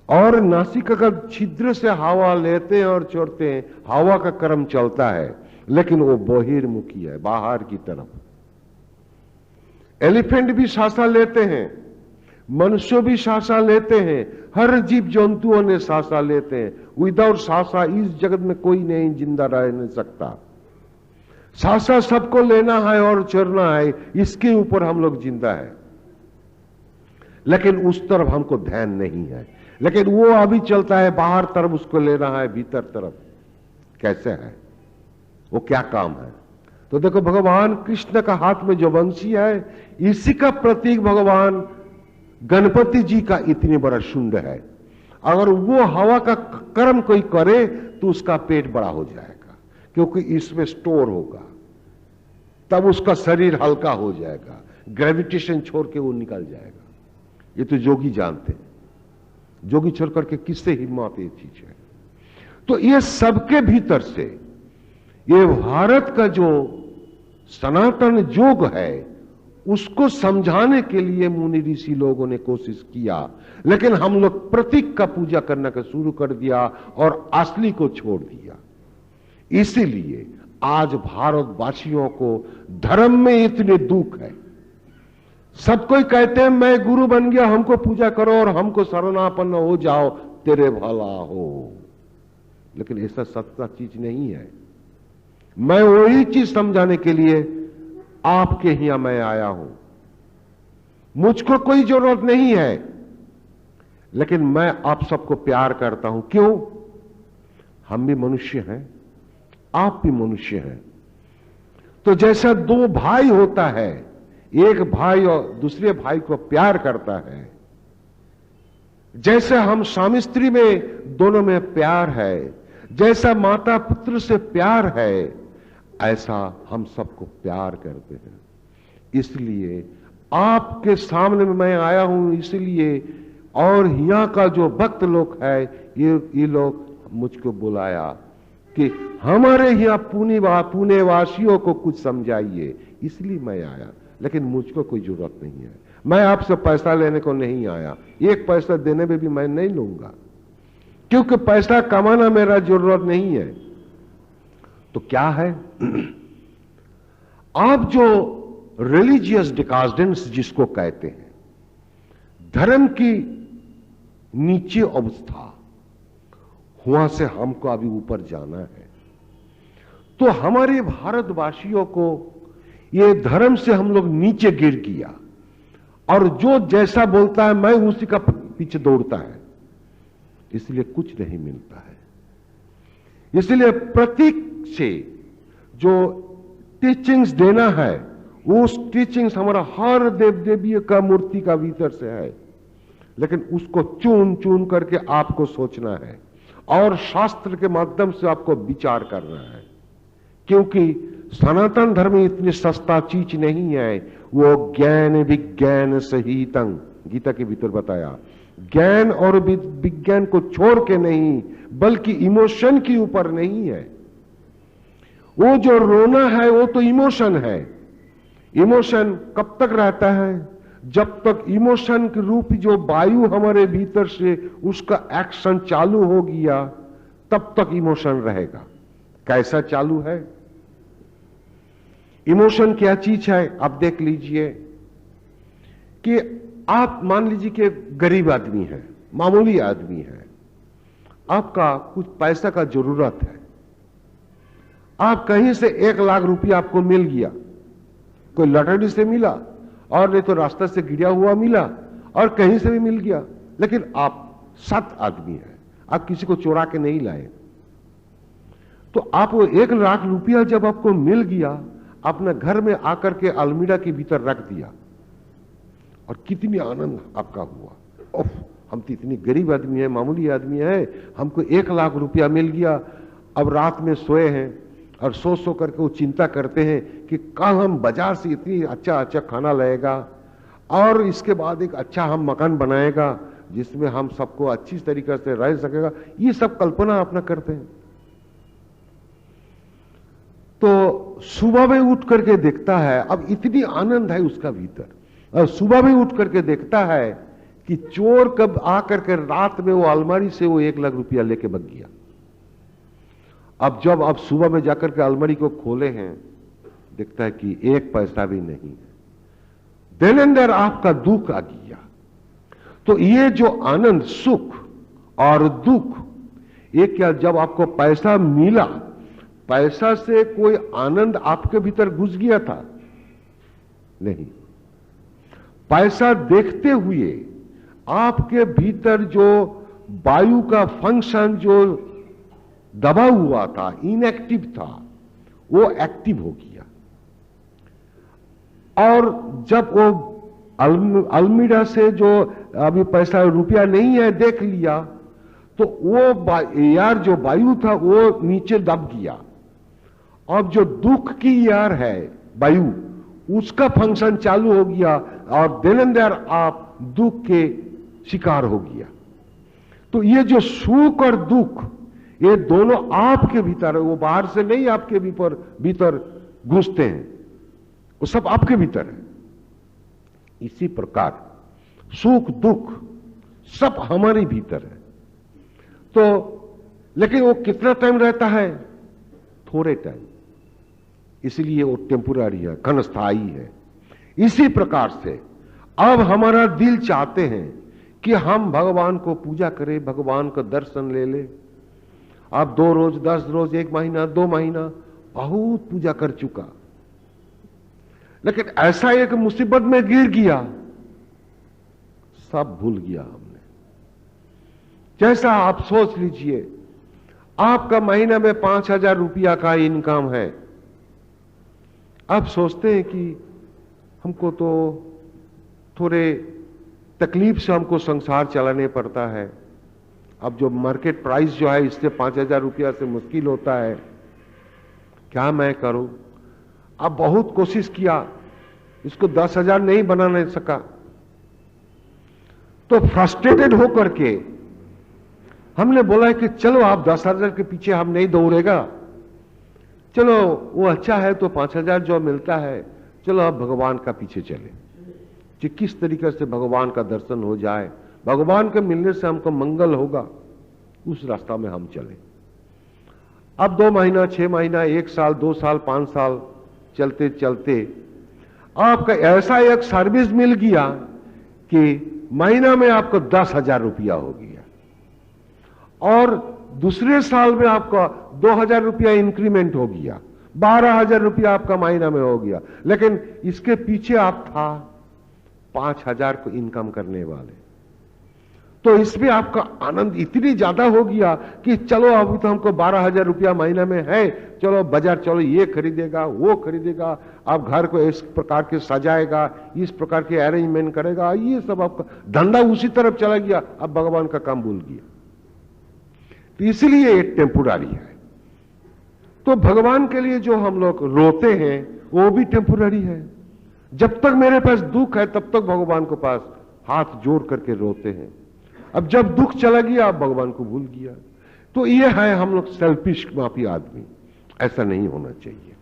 और नासिका का छिद्र से हवा लेते हैं और छोड़ते हैं, हवा का कर्म चलता है, लेकिन वो बहिर्मुखी है, बाहर की तरफ। एलिफेंट भी सांसा लेते हैं, मनुष्य भी सांसा लेते हैं, हर जीव जंतुओं ने सांसा लेते हैं। विदाउट सांसा इस जगत में कोई नहीं जिंदा रह नहीं सकता। सांसा सबको लेना है और छोड़ना है, इसके ऊपर हम लोग जिंदा है, लेकिन उस तरफ हमको ध्यान नहीं है। लेकिन वो अभी चलता है बाहर तरफ, उसको लेना है भीतर तरफ। कैसे है वो, क्या काम है? तो देखो भगवान कृष्ण का हाथ में जो बंशी है, इसी का प्रतीक भगवान गणपति जी का इतने बड़ा शुंड है। अगर वो हवा का कर्म कोई करे तो उसका पेट बड़ा हो जाएगा, क्योंकि इसमें स्टोर होगा, तब उसका शरीर हल्का हो जाएगा, ग्रेविटेशन छोड़ के वो निकल जाएगा। ये तो जोगी जानते हैं, जोगी छोड़ करके किससे हिम्मत ये चीज है। तो ये सबके भीतर से ये भारत का जो सनातन योग है उसको समझाने के लिए मुनि ऋषि लोगों ने कोशिश किया, लेकिन हम लोग प्रतीक का पूजा करना का शुरू कर दिया और असली को छोड़ दिया। इसीलिए आज भारतवासियों को धर्म में इतने दुख है। सब कोई कहते हैं मैं गुरु बन गया, हमको पूजा करो और हमको शरणापन्न हो जाओ, तेरे भला हो। लेकिन ऐसा सच्चा चीज नहीं है। मैं वही चीज समझाने के लिए आपके यहां मैं आया हूं। मुझको कोई जरूरत नहीं है, लेकिन मैं आप सबको प्यार करता हूं। क्यों? हम भी मनुष्य हैं, आप भी मनुष्य हैं। तो जैसा दो भाई होता है, एक भाई और दूसरे भाई को प्यार करता है, जैसे हम स्वामी स्त्री में दोनों में प्यार है, जैसा माता पुत्र से प्यार है, ऐसा हम सबको प्यार करते हैं। इसलिए आपके सामने में मैं आया हूं, इसलिए और यहां का जो भक्त लोग है, ये लोग मुझको बुलाया कि हमारे यहां पुणे वासियों को कुछ समझाइए, इसलिए मैं आया। लेकिन मुझको कोई जरूरत नहीं है। मैं आपसे पैसा लेने को नहीं आया, एक पैसा देने में भी मैं नहीं लूंगा, क्योंकि पैसा कमाना मेरा जरूरत नहीं है। तो क्या है? आप जो रिलीजियस डिकाडेंस जिसको कहते हैं, धर्म की नीचे अवस्था, वहां से हमको अभी ऊपर जाना है। तो हमारे भारतवासियों को ये धर्म से हम लोग नीचे गिर गया, और जो जैसा बोलता है मैं उसी का पीछे दौड़ता है, इसलिए कुछ नहीं मिलता है। इसलिए प्रतीक से जो टीचिंग्स देना है, उस टीचिंग्स हमारा हर देव देवी का मूर्ति का भीतर से है, लेकिन उसको चुन चुन करके आपको सोचना है और शास्त्र के माध्यम से आपको विचार करना है। क्योंकि सनातन धर्म इतनी सस्ता चीज नहीं है। वो ज्ञान विज्ञान सहितं, गीता के भीतर बताया, ज्ञान और विज्ञान को छोड़ के नहीं, बल्कि इमोशन के ऊपर नहीं है। वो जो रोना है वो तो इमोशन है। इमोशन कब तक रहता है? जब तक इमोशन के रूप जो वायु हमारे भीतर से उसका एक्शन चालू हो गया, तब तक इमोशन रहेगा। कैसा चालू है? इमोशन क्या चीज है? आप देख लीजिए कि आप मान लीजिए कि गरीब आदमी है, मामूली आदमी है, आपका कुछ पैसा का जरूरत है, आप कहीं से 1 लाख रुपया आपको मिल गया, कोई लॉटरी से मिला और नहीं तो रास्ता से गिरा हुआ मिला और कहीं से भी मिल गया, लेकिन आप 7 आदमी हैं, आप किसी को चुरा के नहीं लाए। तो आप वो 1 लाख रुपया जब आपको मिल गया, अपने घर में आकर के अलमीरा के भीतर रख दिया, और कितनी आनंद आपका हुआ। ओह, हम तो इतनी गरीब आदमी है, मामूली आदमी है, हमको 1 लाख रुपया मिल गया। अब रात में सोए हैं और सो करके वो चिंता करते हैं कि कल हम बाजार से इतनी अच्छा खाना लाएगा और इसके बाद एक अच्छा हम मकान बनाएगा जिसमें हम सबको अच्छी तरीके से रह सकेगा। ये सब कल्पना अपना करते हैं। तो सुबह में उठ करके देखता है, अब इतनी आनंद है उसका भीतर, और सुबह में उठ करके देखता है कि चोर कब आकर के रात में वो अलमारी से वो 1 लाख रुपया लेके भाग गया। अब जब आप सुबह में जाकर के अलमारी को खोले हैं, देखता है कि 1 पैसा भी नहीं है। दिन अंदर आपका दुख आ गया। तो ये जो आनंद, सुख और दुख, ये क्या, जब आपको पैसा मिला, पैसा से कोई आनंद आपके भीतर घुस गया था? नहीं। पैसा देखते हुए आपके भीतर जो वायु का फंक्शन जो दबा हुआ था, इनएक्टिव था, वो एक्टिव हो गया। और जब वो अलमीरा से जो अभी पैसा रुपया नहीं है देख लिया, तो वो यार जो वायु था वो नीचे दब गया। अब जो दुख की यार है वायु, उसका फंक्शन चालू हो गया और दिनंदर आप दुख के शिकार हो गया। तो ये जो सुख और दुख, ये दोनों आपके भीतर है, वो बाहर से नहीं आपके भीतर घुसते हैं, वो सब आपके भीतर है। इसी प्रकार सुख दुख सब हमारे भीतर है। तो लेकिन वो कितना टाइम रहता है? थोड़े टाइम, इसलिए वो टेम्पोररी है, क्षणस्थायी है। इसी प्रकार से अब हमारा दिल चाहते हैं कि हम भगवान को पूजा करें, भगवान का दर्शन ले ले। आप 2 रोज, 10 रोज, 1 महीना, 2 महीना बहुत पूजा कर चुका, लेकिन ऐसा एक मुसीबत में गिर गया, सब भूल गया हमने। जैसा आप सोच लीजिए, आपका महीना में 5,000 रुपया का इनकम है। अब सोचते हैं कि हमको तो थोड़े तकलीफ से हमको संसार चलाने पड़ता है। अब जो मार्केट प्राइस जो है इससे 5,000 रुपया से मुश्किल होता है, क्या मैं करूं? अब बहुत कोशिश किया, इसको 10,000 नहीं बना नहीं सका, तो फ्रस्ट्रेटेड होकर के हमने बोला कि चलो आप 10,000 के पीछे हम नहीं दौड़ेगा, चलो वो अच्छा है तो 5,000 जो मिलता है, चलो अब भगवान का पीछे चले, कि किस तरीके से भगवान का दर्शन हो जाए, भगवान के मिलने से हमको मंगल होगा, उस रास्ता में हम चले। अब 2 महीना, 6 महीना, 1 साल, 2 साल, 5 साल चलते चलते आपका ऐसा एक सर्विस मिल गया कि महीना में आपको 10,000 रुपया हो गया, और दूसरे साल में आपका 2,000 रुपया इंक्रीमेंट हो गया, 12,000 रुपया आपका महीना में हो गया। लेकिन इसके पीछे आप था 5,000 को इनकम करने वाले, तो इसमें आपका आनंद इतनी ज्यादा हो गया कि चलो अभी तो हमको 12,000 रुपया महीना में है, चलो बाजार चलो, ये खरीदेगा, वो खरीदेगा, आप घर को इस प्रकार के सजाएगा, इस प्रकार के अरेंजमेंट करेगा, ये सब आपका धंधा उसी तरफ चला गया, अब भगवान का काम भूल गया। तो इसलिए एक टेम्पोररी है। तो भगवान के लिए जो हम लोग रोते हैं वो भी टेम्पोररी है। जब तक मेरे पास दुख है तब तक भगवान के पास हाथ जोड़ करके रोते हैं, अब जब दुख चला गया आप भगवान को भूल गया। तो ये है हम लोग सेल्फिश माफी आदमी, ऐसा नहीं होना चाहिए।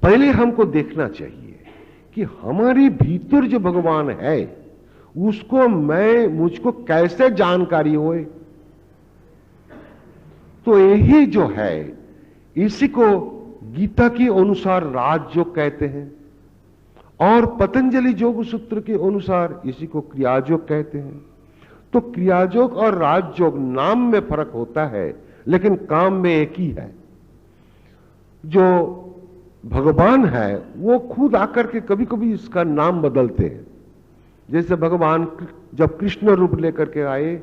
पहले हमको देखना चाहिए कि हमारे भीतर जो भगवान है उसको मुझको कैसे जानकारी होए। तो यही जो है इसी को गीता के अनुसार राजयोग कहते हैं, और पतंजलि योग सूत्र के अनुसार इसी को क्रियायोग कहते हैं। तो क्रियायोग और राजयोग नाम में फर्क होता है, लेकिन काम में एक ही है। जो भगवान है वो खुद आकर के कभी कभी इसका नाम बदलते हैं। जैसे भगवान जब कृष्ण रूप लेकर के आए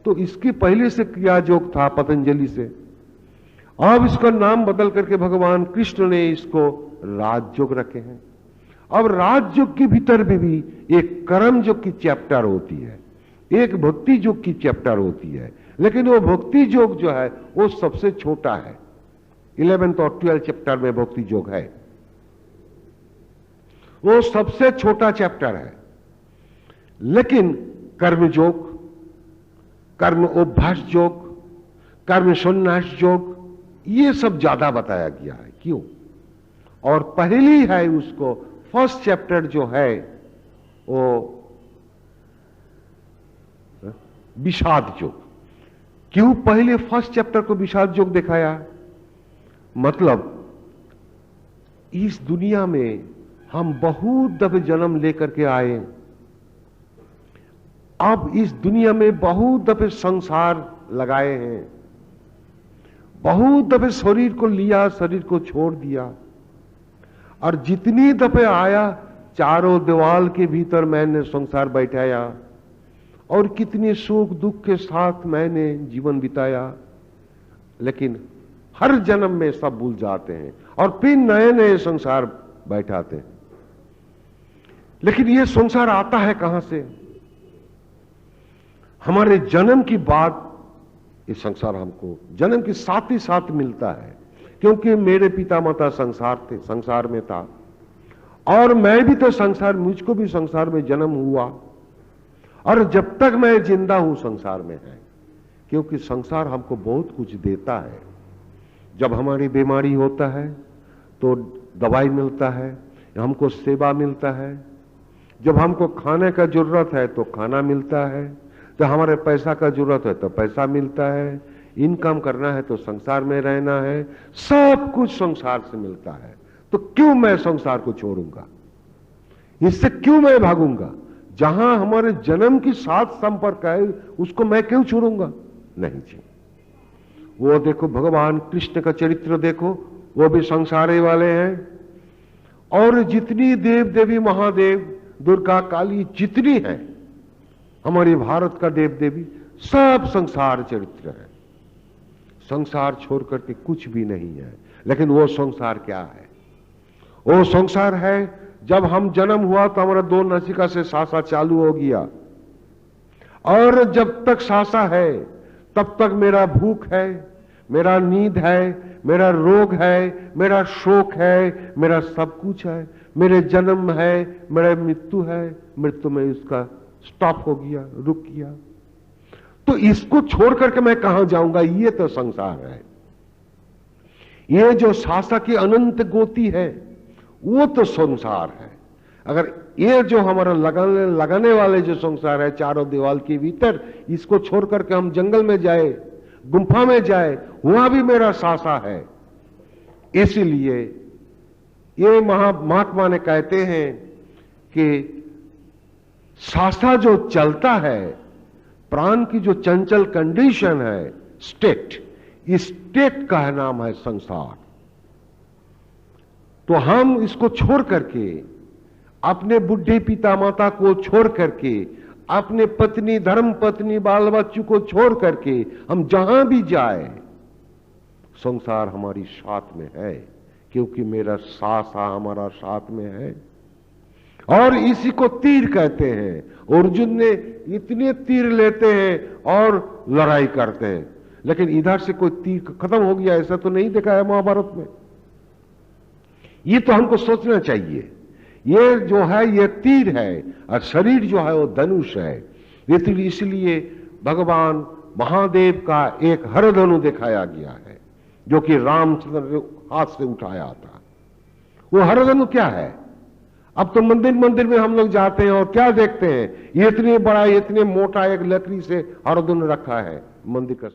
तो इसके पहले से क्रियायोग था पतंजलि से, अब इसका नाम बदल करके भगवान कृष्ण ने इसको राजयोग रखे हैं। अब राजयोग के भीतर भी एक कर्म योग की चैप्टर होती है, एक भक्ति योग की चैप्टर होती है, लेकिन वो भक्ति योग जो है वो सबसे छोटा है। 11th और 12th चैप्टर में भक्ति योग है, वो सबसे छोटा चैप्टर है। लेकिन कर्म योग, कर्म अभ्यास योग, कर्म संन्यास योग, ये सब ज्यादा बताया गया है। क्यों? और पहली है उसको फर्स्ट चैप्टर जो है वो विषाद योग। क्यों पहले फर्स्ट चैप्टर को विषाद योग दिखाया? मतलब इस दुनिया में हम बहुत दफे जन्म लेकर के आए, अब इस दुनिया में बहुत दफे संसार लगाए हैं, बहुत दफे शरीर को लिया, शरीर को छोड़ दिया, और जितनी दफे आया चारों दीवाल के भीतर मैंने संसार बैठाया, और कितने सुख दुख के साथ मैंने जीवन बिताया। लेकिन हर जन्म में सब भूल जाते हैं और फिर नए नए संसार बैठाते हैं। लेकिन ये संसार आता है कहां से? हमारे जन्म की बाद ये संसार हमको जन्म के साथ ही साथ मिलता है, क्योंकि मेरे पिता माता संसार में था, और मैं भी तो संसार, मुझको भी संसार में जन्म हुआ, और जब तक मैं जिंदा हूं संसार में है, क्योंकि संसार हमको बहुत कुछ देता है। जब हमारी बीमारी होता है तो दवाई मिलता है, हमको सेवा मिलता है, जब हमको खाने का जरूरत है तो खाना मिलता है, तो हमारे पैसा का जरूरत है तो पैसा मिलता है, इनकम करना है तो संसार में रहना है, सब कुछ संसार से मिलता है। तो क्यों मैं संसार को छोड़ूंगा, इससे क्यों मैं भागूंगा? जहां हमारे जन्म की साथ संपर्क है उसको मैं क्यों छोड़ूंगा? नहीं जी। वो देखो भगवान कृष्ण का चरित्र देखो, वो भी संसारे वाले हैं। और जितनी देव देवी महादेव दुर्गा काली जितनी है हमारे भारत का देव देवी, सब संसार चरित्र है। संसार छोड़ करके कुछ भी नहीं है। लेकिन वो संसार क्या है? वो संसार है जब हम जन्म हुआ तो हमारा दो नासिका से सांसा चालू हो गया, और जब तक सांसा है तब तक मेरा भूख है, मेरा नींद है, मेरा रोग है, मेरा शोक है, मेरा सब कुछ है, मेरे जन्म है, मेरा मृत्यु है, मृत्यु में उसका स्टॉप हो गया, रुक गया। तो इसको छोड़ करके मैं कहां जाऊंगा? ये तो संसार है। ये जो सांसा की अनंत गोती है वो तो संसार है। अगर ये जो हमारा लगाने वाले जो संसार है चारों दीवार के भीतर, इसको छोड़ करके हम जंगल में जाए, गुंफा में जाए, वहां भी मेरा सांसा है। इसलिए ये महात्मा ने कहते हैं कि सांसा जो चलता है, प्राण की जो चंचल कंडीशन है, स्टेट, इस स्टेट का नाम है संसार। तो हम इसको छोड़ करके, अपने बुढ़े पिता माता को छोड़ करके, अपने पत्नी धर्म पत्नी बाल बच्चों को छोड़ करके हम जहां भी जाए, संसार हमारी साथ में है, क्योंकि मेरा सांसा हमारा साथ में है। और इसी को तीर कहते हैं। अर्जुन ने इतने तीर लेते हैं और लड़ाई करते हैं, लेकिन इधर से कोई तीर खत्म हो गया ऐसा तो नहीं देखा है महाभारत में। ये तो हमको सोचना चाहिए। ये जो है ये तीर है और शरीर जो है वो धनुष है। इसलिए भगवान महादेव का एक हरधनु दिखाया गया है जो कि रामचंद्र ने हाथ से उठाया था। वो हरधनु क्या है? अब तो मंदिर मंदिर में हम लोग जाते हैं और क्या देखते हैं, ये इतने बड़ा इतने मोटा एक लकड़ी से हरधनु रखा है मंदिर का।